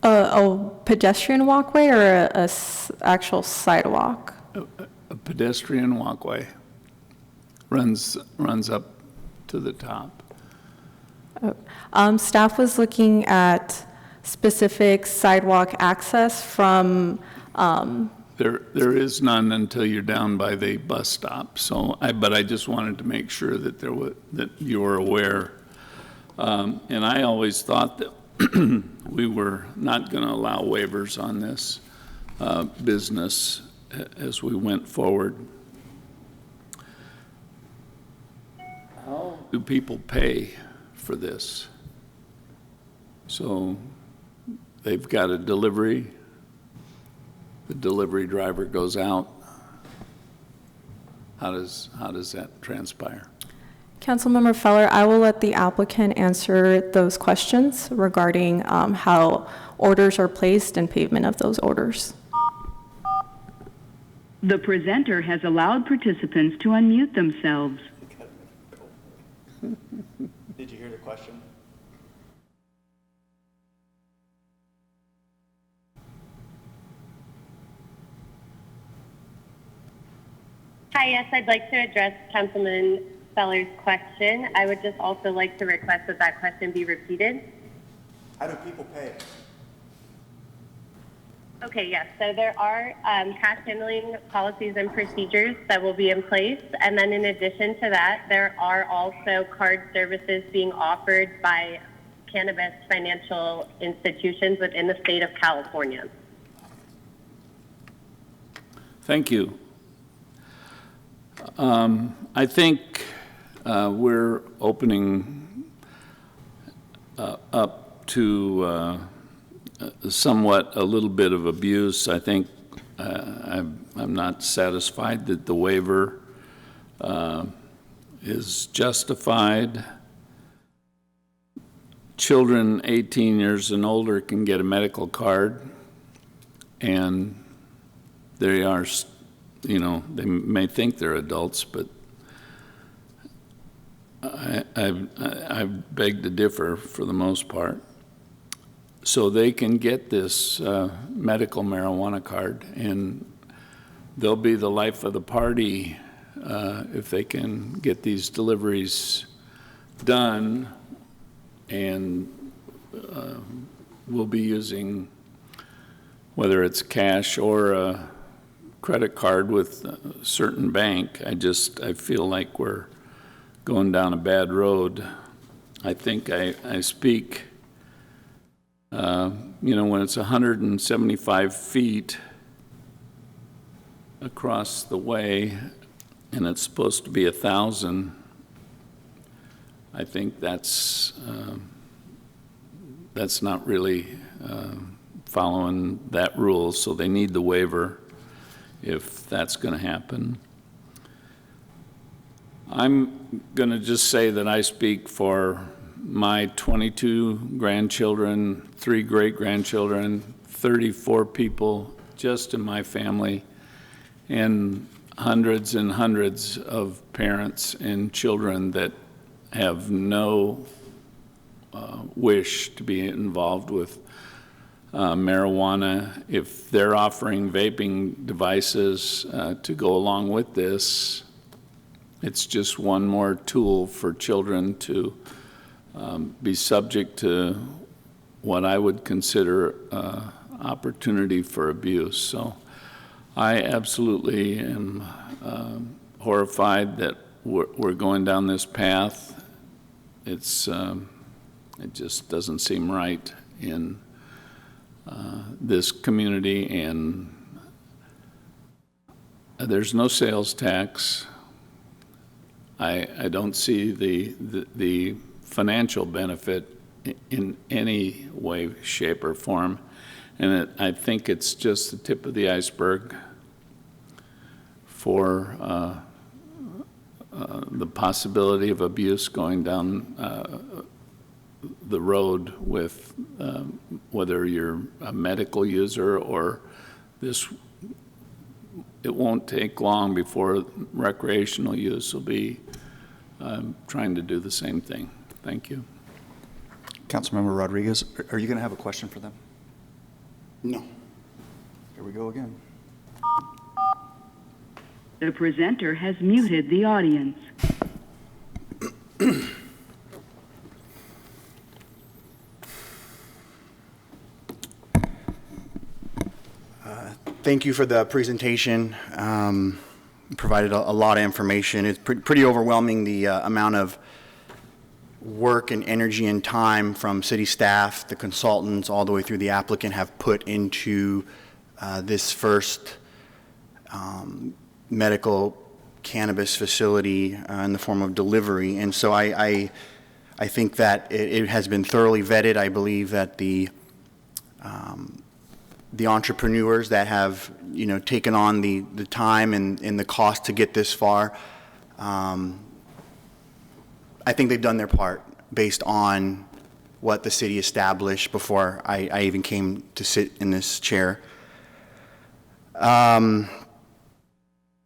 A pedestrian walkway or a actual sidewalk? A pedestrian walkway runs up to the top. Staff was looking at specific sidewalk access from... There is none until you're down by the bus stop. So, but I just wanted to make sure that that you were aware. And I always thought that we were not going to allow waivers on this business as we went forward. How do people pay for this? So they've got a delivery, the delivery driver goes out. How does that transpire? Councilmember Feller, I will let the applicant answer those questions regarding how orders are placed and payment of those orders. The presenter has allowed participants to unmute themselves. Did you hear the question? Hi, yes, I'd like to address Councilman Feller's question. I would just also like to request that that question be repeated. How do people pay? Okay, yes. So there are cash handling policies and procedures that will be in place. And then in addition to that, there are also card services being offered by cannabis financial institutions within the state of California. Thank you. I think we're opening up to somewhat a little bit of abuse. I think I'm not satisfied that the waiver is justified. Children 18 years and older can get a medical card, and they are, you know, they may think they're adults, but I beg to differ for the most part. So they can get this medical marijuana card, and they'll be the life of the party if they can get these deliveries done, and we'll be using, whether it's cash or a credit card with a certain bank. I feel like we're going down a bad road. I think I speak, you know, when it's 175 feet across the way and it's supposed to be 1,000, I think that's not really following that rule, so they need the waiver if that's going to happen. I'm going to just say that I speak for my 22 grandchildren, 3 great-grandchildren, 34 people just in my family, and hundreds and hundreds of parents and children that have no wish to be involved with marijuana. If they're offering vaping devices to go along with this, it's just one more tool for children to be subject to what I would consider opportunity for abuse. So I absolutely am horrified that we're going down this path. It just doesn't seem right in this community, and there's no sales tax. I don't see the financial benefit in any way, shape, or form, and I think it's just the tip of the iceberg for the possibility of abuse going down the road with whether you're a medical user or this. It won't take long before recreational use will be trying to do the same thing. Thank you. Councilmember Rodriguez, are you going to have a question for them? No. Here we go again. The presenter has muted the audience. Thank you for the presentation. Provided a lot of information. It's pretty overwhelming, the amount of work and energy and time from city staff, the consultants, all the way through the applicant have put into this first medical cannabis facility in the form of delivery. And so I think that it has been thoroughly vetted. I believe that the entrepreneurs that have, taken on the time and the cost to get this far, I think they've done their part based on what the city established before I even came to sit in this chair.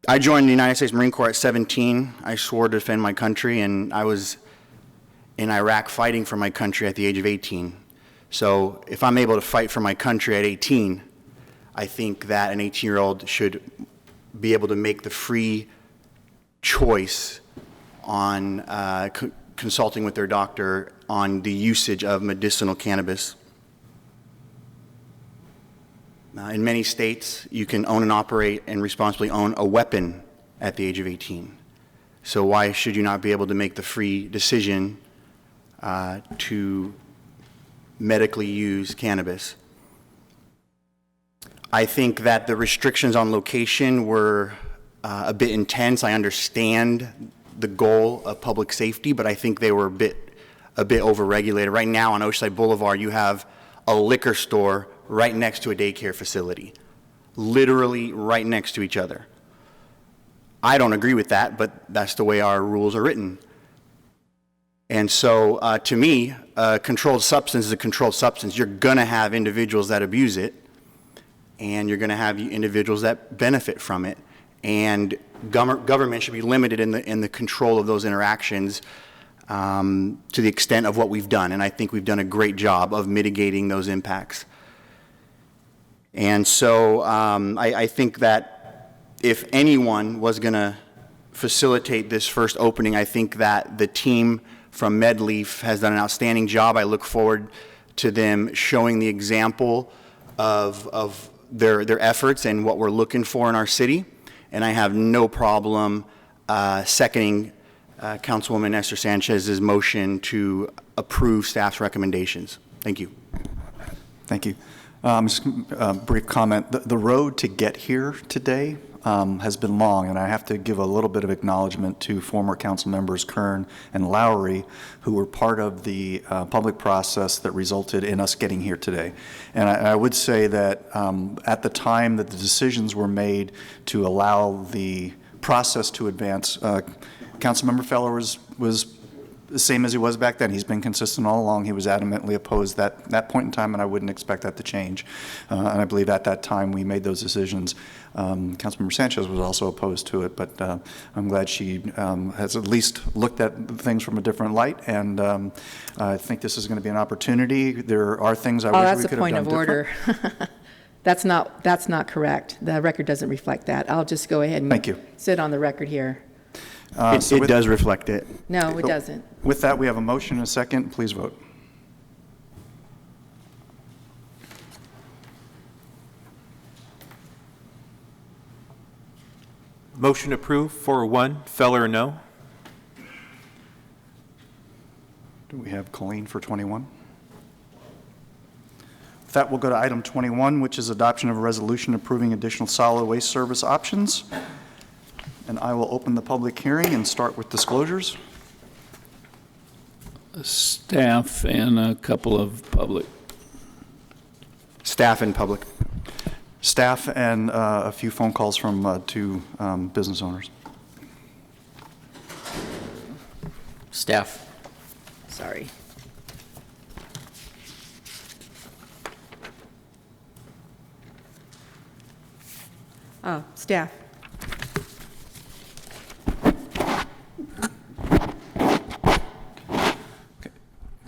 I joined the United States Marine Corps at 17. I swore to defend my country, and I was in Iraq fighting for my country at the age of 18. So if I'm able to fight for my country at 18, I think that an 18-year-old should be able to make the free choice on consulting with their doctor on the usage of medicinal cannabis. In many states, you can own and operate and responsibly own a weapon at the age of 18. So why should you not be able to make the free decision to medically use cannabis? I think that the restrictions on location were a bit intense. I understand the goal of public safety, but I think they were a bit overregulated. Right now on Oceanside Boulevard, you have a liquor store right next to a daycare facility, literally right next to each other. I don't agree with that, but that's the way our rules are written. And so to me, a controlled substance is a controlled substance. You're going to have individuals that abuse it, and you're going to have individuals that benefit from it. And government should be limited in the control of those interactions to the extent of what we've done. And I think we've done a great job of mitigating those impacts. And so I think that if anyone was going to facilitate this first opening, I think that the team from MedLeaf has done an outstanding job. I look forward to them showing the example of their efforts and what we're looking for in our city. And I have no problem seconding Councilwoman Esther Sanchez's motion to approve staff's recommendations. Thank you. Thank you. Just a brief comment. The road to get here today has been long, and I have to give a little bit of acknowledgement to former council members Kern and Lowry, who were part of the public process that resulted in us getting here today. And I would say that at the time that the decisions were made to allow the process to advance, Councilmember Feller was the same as he was back then. He's been consistent all along. He was adamantly opposed at that point in time, and I wouldn't expect that to change. And I believe at that time we made those decisions. Councilmember Sanchez was also opposed to it, but I'm glad she has at least looked at things from a different light, and I think this is going to be an opportunity. There are things I wish we could have done different. Oh, that's a point of order. That's not correct. The record doesn't reflect that. I'll just go ahead and sit on the record here. It does reflect it. No, it doesn't. With that, we have a motion and a second. Please vote. Motion approved, 4-1. Feller, no. Do we have Colleen for 21? With that, we'll go to item 21, which is adoption of a resolution approving additional solid waste service options. And I will open the public hearing and start with disclosures. Staff and a couple of public. Staff and public. Staff and a few phone calls from two business owners. Staff. Sorry. Oh, staff.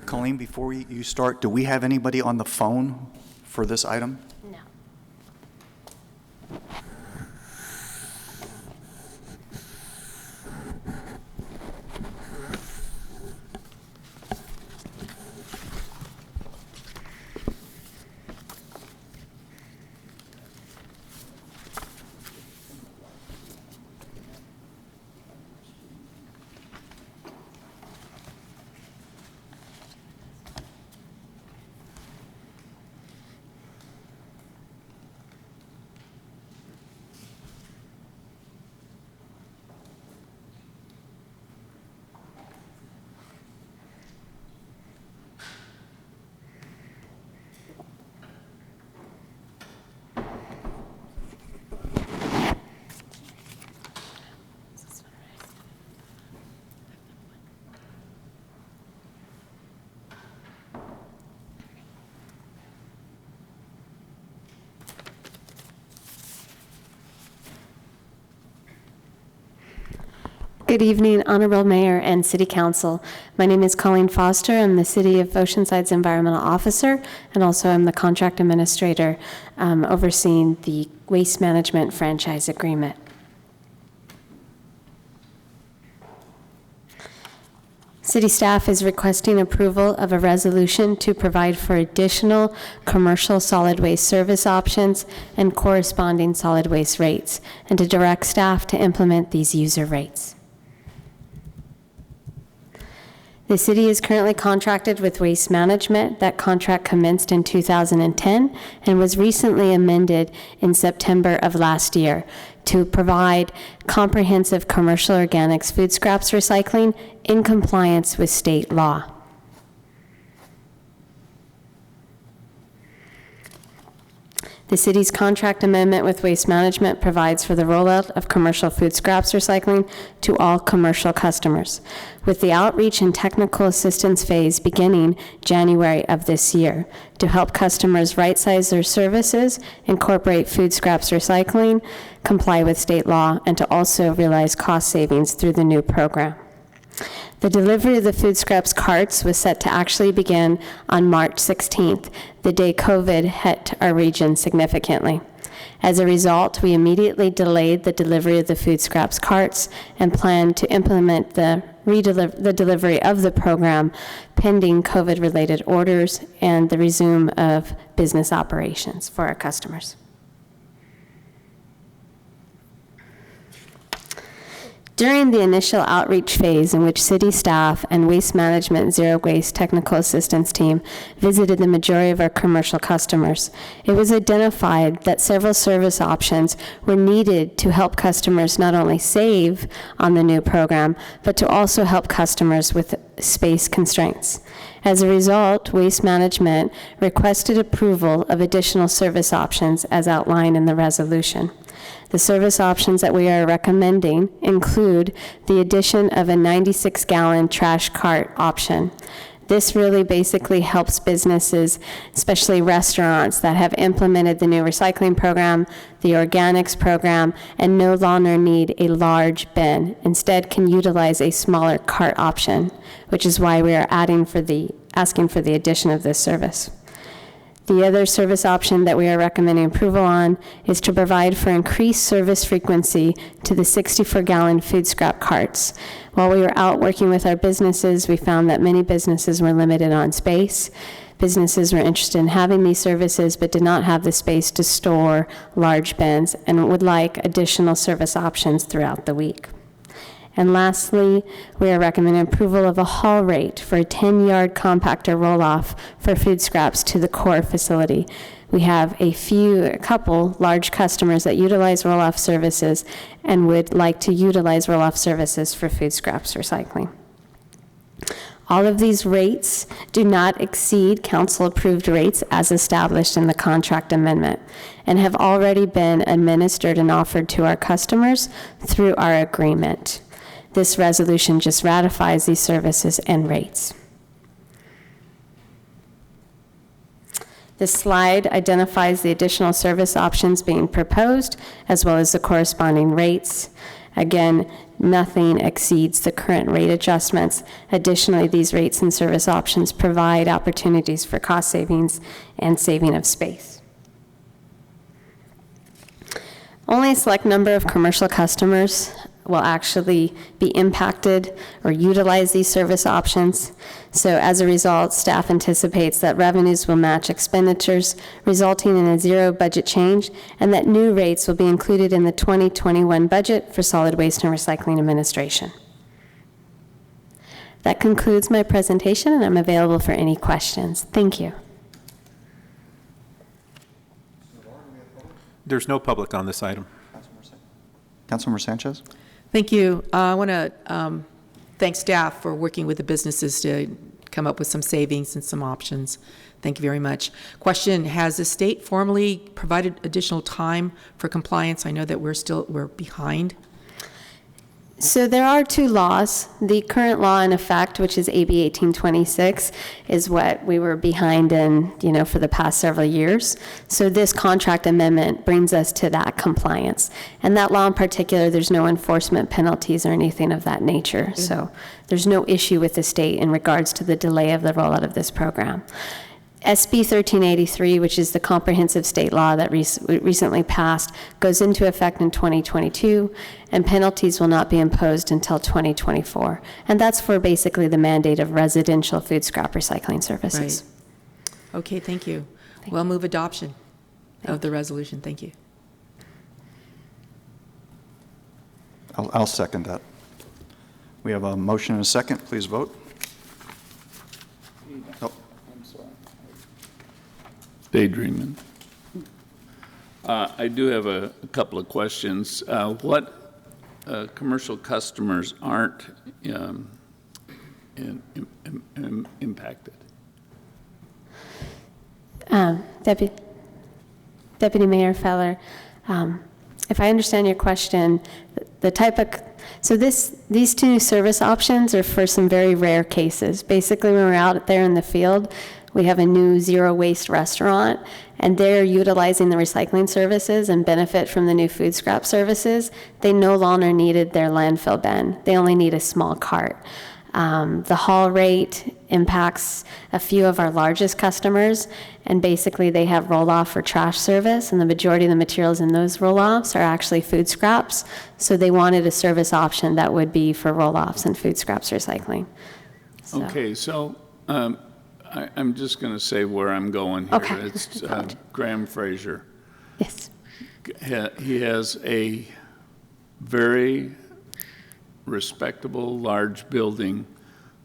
Colleen, before you start, do we have anybody on the phone for this item? No. Good evening, Honorable Mayor and City Council. My name is Colleen Foster. I'm the City of Oceanside's Environmental Officer, and also I'm the Contract Administrator overseeing the Waste Management Franchise Agreement. City staff is requesting approval of a resolution to provide for additional commercial solid waste service options and corresponding solid waste rates, and to direct staff to implement these user rates. The city is currently contracted with Waste Management. That contract commenced in 2010 and was recently amended in September of last year to provide comprehensive commercial organics food scraps recycling in compliance with state law. The city's contract amendment with Waste Management provides for the rollout of commercial food scraps recycling to all commercial customers, with the outreach and technical assistance phase beginning January of this year to help customers right-size their services, incorporate food scraps recycling, comply with state law, and to also realize cost savings through the new program. The delivery of the food scraps carts was set to actually begin on March 16th, the day COVID hit our region significantly. As a result, we immediately delayed the delivery of the food scraps carts and plan to implement the delivery of the program pending COVID-related orders and the resume of business operations for our customers. During the initial outreach phase in which city staff and Waste Management Zero Waste Technical Assistance Team visited the majority of our commercial customers, it was identified that several service options were needed to help customers not only save on the new program, but to also help customers with space constraints. As a result, Waste Management requested approval of additional service options as outlined in the resolution. The service options that we are recommending include the addition of a 96-gallon trash cart option. This really basically helps businesses, especially restaurants that have implemented the new recycling program, the organics program, and no longer need a large bin. Instead, can utilize a smaller cart option, which is why we are asking for the addition of this service. The other service option that we are recommending approval on is to provide for increased service frequency to the 64-gallon food scrap carts. While we were out working with our businesses, we found that many businesses were limited on space. Businesses were interested in having these services but did not have the space to store large bins and would like additional service options throughout the week. And lastly, we are recommending approval of a haul rate for a 10-yard compactor roll-off for food scraps to the core facility. We have a couple large customers that utilize roll-off services and would like to utilize roll-off services for food scraps recycling. All of these rates do not exceed council-approved rates as established in the contract amendment and have already been administered and offered to our customers through our agreement. This resolution just ratifies these services and rates. This slide identifies the additional service options being proposed, as well as the corresponding rates. Again, nothing exceeds the current rate adjustments. Additionally, these rates and service options provide opportunities for cost savings and saving of space. Only a select number of commercial customers will actually be impacted or utilize these service options. So as a result, staff anticipates that revenues will match expenditures, resulting in a zero budget change, and that new rates will be included in the 2021 budget for Solid Waste and Recycling Administration. That concludes my presentation, and I'm available for any questions. Thank you. There's no public on this item. Councilmember Sanchez? Thank you. I want to thank staff for working with the businesses to come up with some savings and some options. Thank you very much. Question, has the state formally provided additional time for compliance? I know that we're behind. So there are two laws. The current law in effect, which is AB 1826, is what we were behind in, for the past several years. So this contract amendment brings us to that compliance. And that law in particular, there's no enforcement penalties or anything of that nature. So there's no issue with the state in regards to the delay of the rollout of this program. SB 1383, which is the comprehensive state law that recently passed, goes into effect in 2022, and penalties will not be imposed until 2024. And that's for basically the mandate of residential food scrap recycling services. Right. Okay, thank you. We'll move adoption of the resolution. Thank you. I'll second that. We have a motion and a second. Please vote. Oh. Daydreaming. I do have a couple of questions. What commercial customers aren't impacted? Deputy Mayor Feller, if I understand your question, the type of, so these two service options are for some very rare cases. Basically, when we're out there in the field, we have a new zero waste restaurant, and they're utilizing the recycling services and benefit from the new food scrap services. They no longer needed their landfill bin. They only need a small cart. The haul rate impacts a few of our largest customers, and basically they have roll-off for trash service, and the majority of the materials in those roll-offs are actually food scraps. So they wanted a service option that would be for roll-offs and food scraps recycling. Okay, so I'm just going to say where I'm going here. Okay. It's Graham Fraser. Yes. He has a very respectable, large building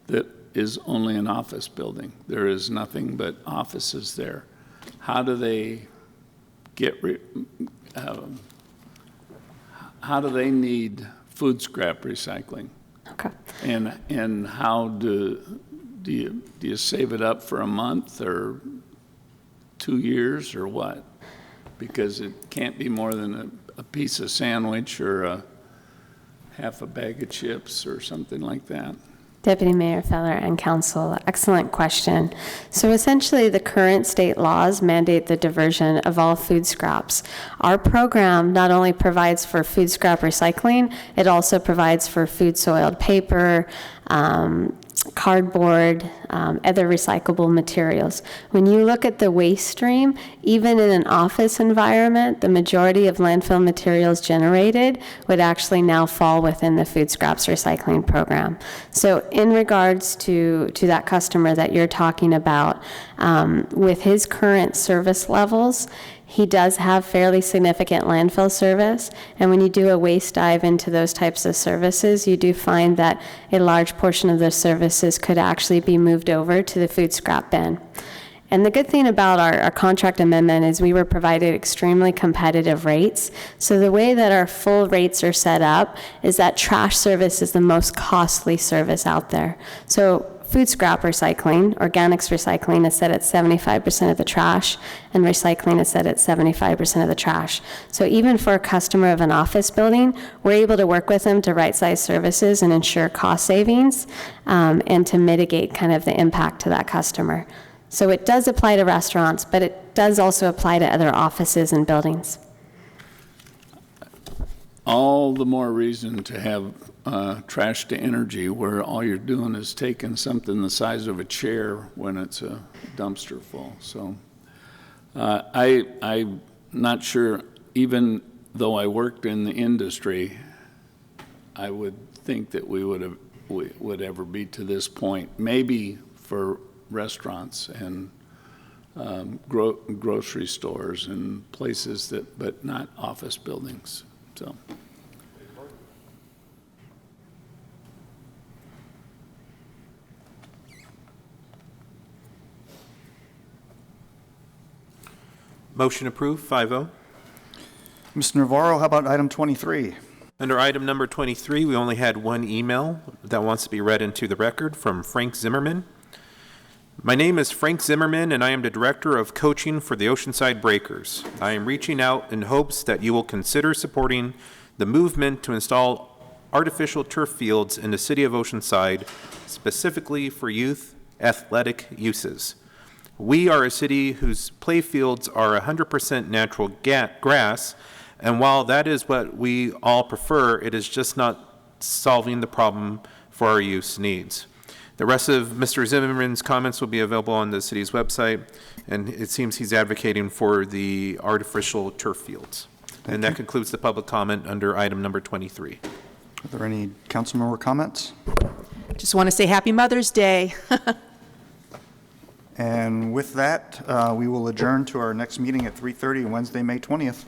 that is only an office building. There is nothing but offices there. How do they how do they need food scrap recycling? Okay. And how do you save it up for a month or 2 years or what? Because it can't be more than a piece of sandwich or half a bag of chips or something like that. Deputy Mayor Feller and Council, excellent question. So essentially the current state laws mandate the diversion of all food scraps. Our program not only provides for food scrap recycling, it also provides for food soiled paper, cardboard, other recyclable materials. When you look at the waste stream, even in an office environment, the majority of landfill materials generated would actually now fall within the food scraps recycling program. So in regards to that customer that you're talking about, with his current service levels, he does have fairly significant landfill service, and when you do a waste dive into those types of services, you do find that a large portion of those services could actually be moved over to the food scrap bin. And the good thing about our contract amendment is we were provided extremely competitive rates. So the way that our full rates are set up is that trash service is the most costly service out there. So food scrap recycling, organics recycling is set at 75% of the trash, and recycling is set at 75% of the trash. So even for a customer of an office building, we're able to work with them to right-size services and ensure cost savings, and to mitigate kind of the impact to that customer. So it does apply to restaurants, but it does also apply to other offices and buildings. All the more reason to have trash to energy, where all you're doing is taking something the size of a chair when it's a dumpster full. So I'm not sure, even though I worked in the industry, I would think that we would ever be to this point. Maybe for restaurants and grocery stores and places that, but not office buildings. So. Motion approved, 5-0. Mr. Navarro, how about item 23? Under item number 23, we only had one email that wants to be read into the record from Frank Zimmerman. My name is Frank Zimmerman, and I am the Director of Coaching for the Oceanside Breakers. I am reaching out in hopes that you will consider supporting the movement to install artificial turf fields in the city of Oceanside, specifically for youth athletic uses. We are a city whose play fields are 100% natural grass, and while that is what we all prefer, it is just not solving the problem for our youth's needs. The rest of Mr. Zimmerman's comments will be available on the city's website, and it seems he's advocating for the artificial turf fields. And that concludes the public comment under item number 23. Are there any council member comments? Just want to say Happy Mother's Day. And with that, we will adjourn to our next meeting at 3:30 on Wednesday, May 20th.